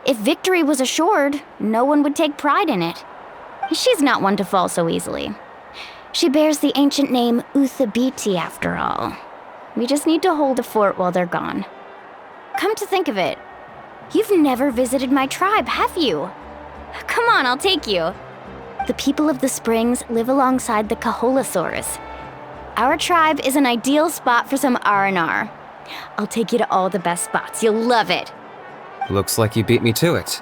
If victory was assured, no one would take pride in it. She's not one to fall so easily. She bears the ancient name Uthabiti, after all. We just need to hold the fort while they're gone. Come to think of it, you've never visited my tribe, have you? Come on, I'll take you. The people of the Springs live alongside the Kaholasaurus. Our tribe is an ideal spot for some R&R. I'll take you to all the best spots. You'll love it. Looks like you beat me to it.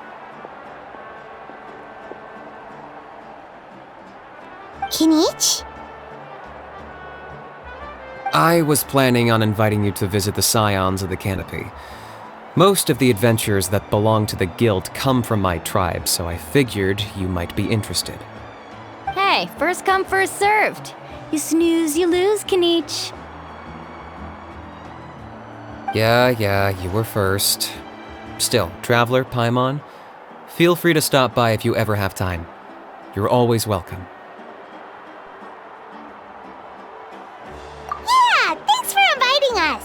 Kinich? I was planning on inviting you to visit the Scions of the Canopy. Most of the adventures that belong to the guild come from my tribe, so I figured you might be interested. Hey, first come, first served. You snooze, you lose, Kinich. Yeah, you were first. Still, Traveler, Paimon, feel free to stop by if you ever have time. You're always welcome. Yeah, thanks for inviting us.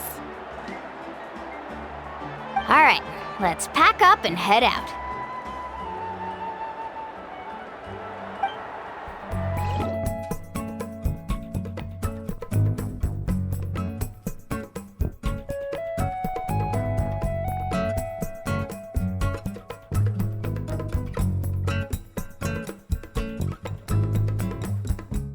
All right, let's pack up and head out.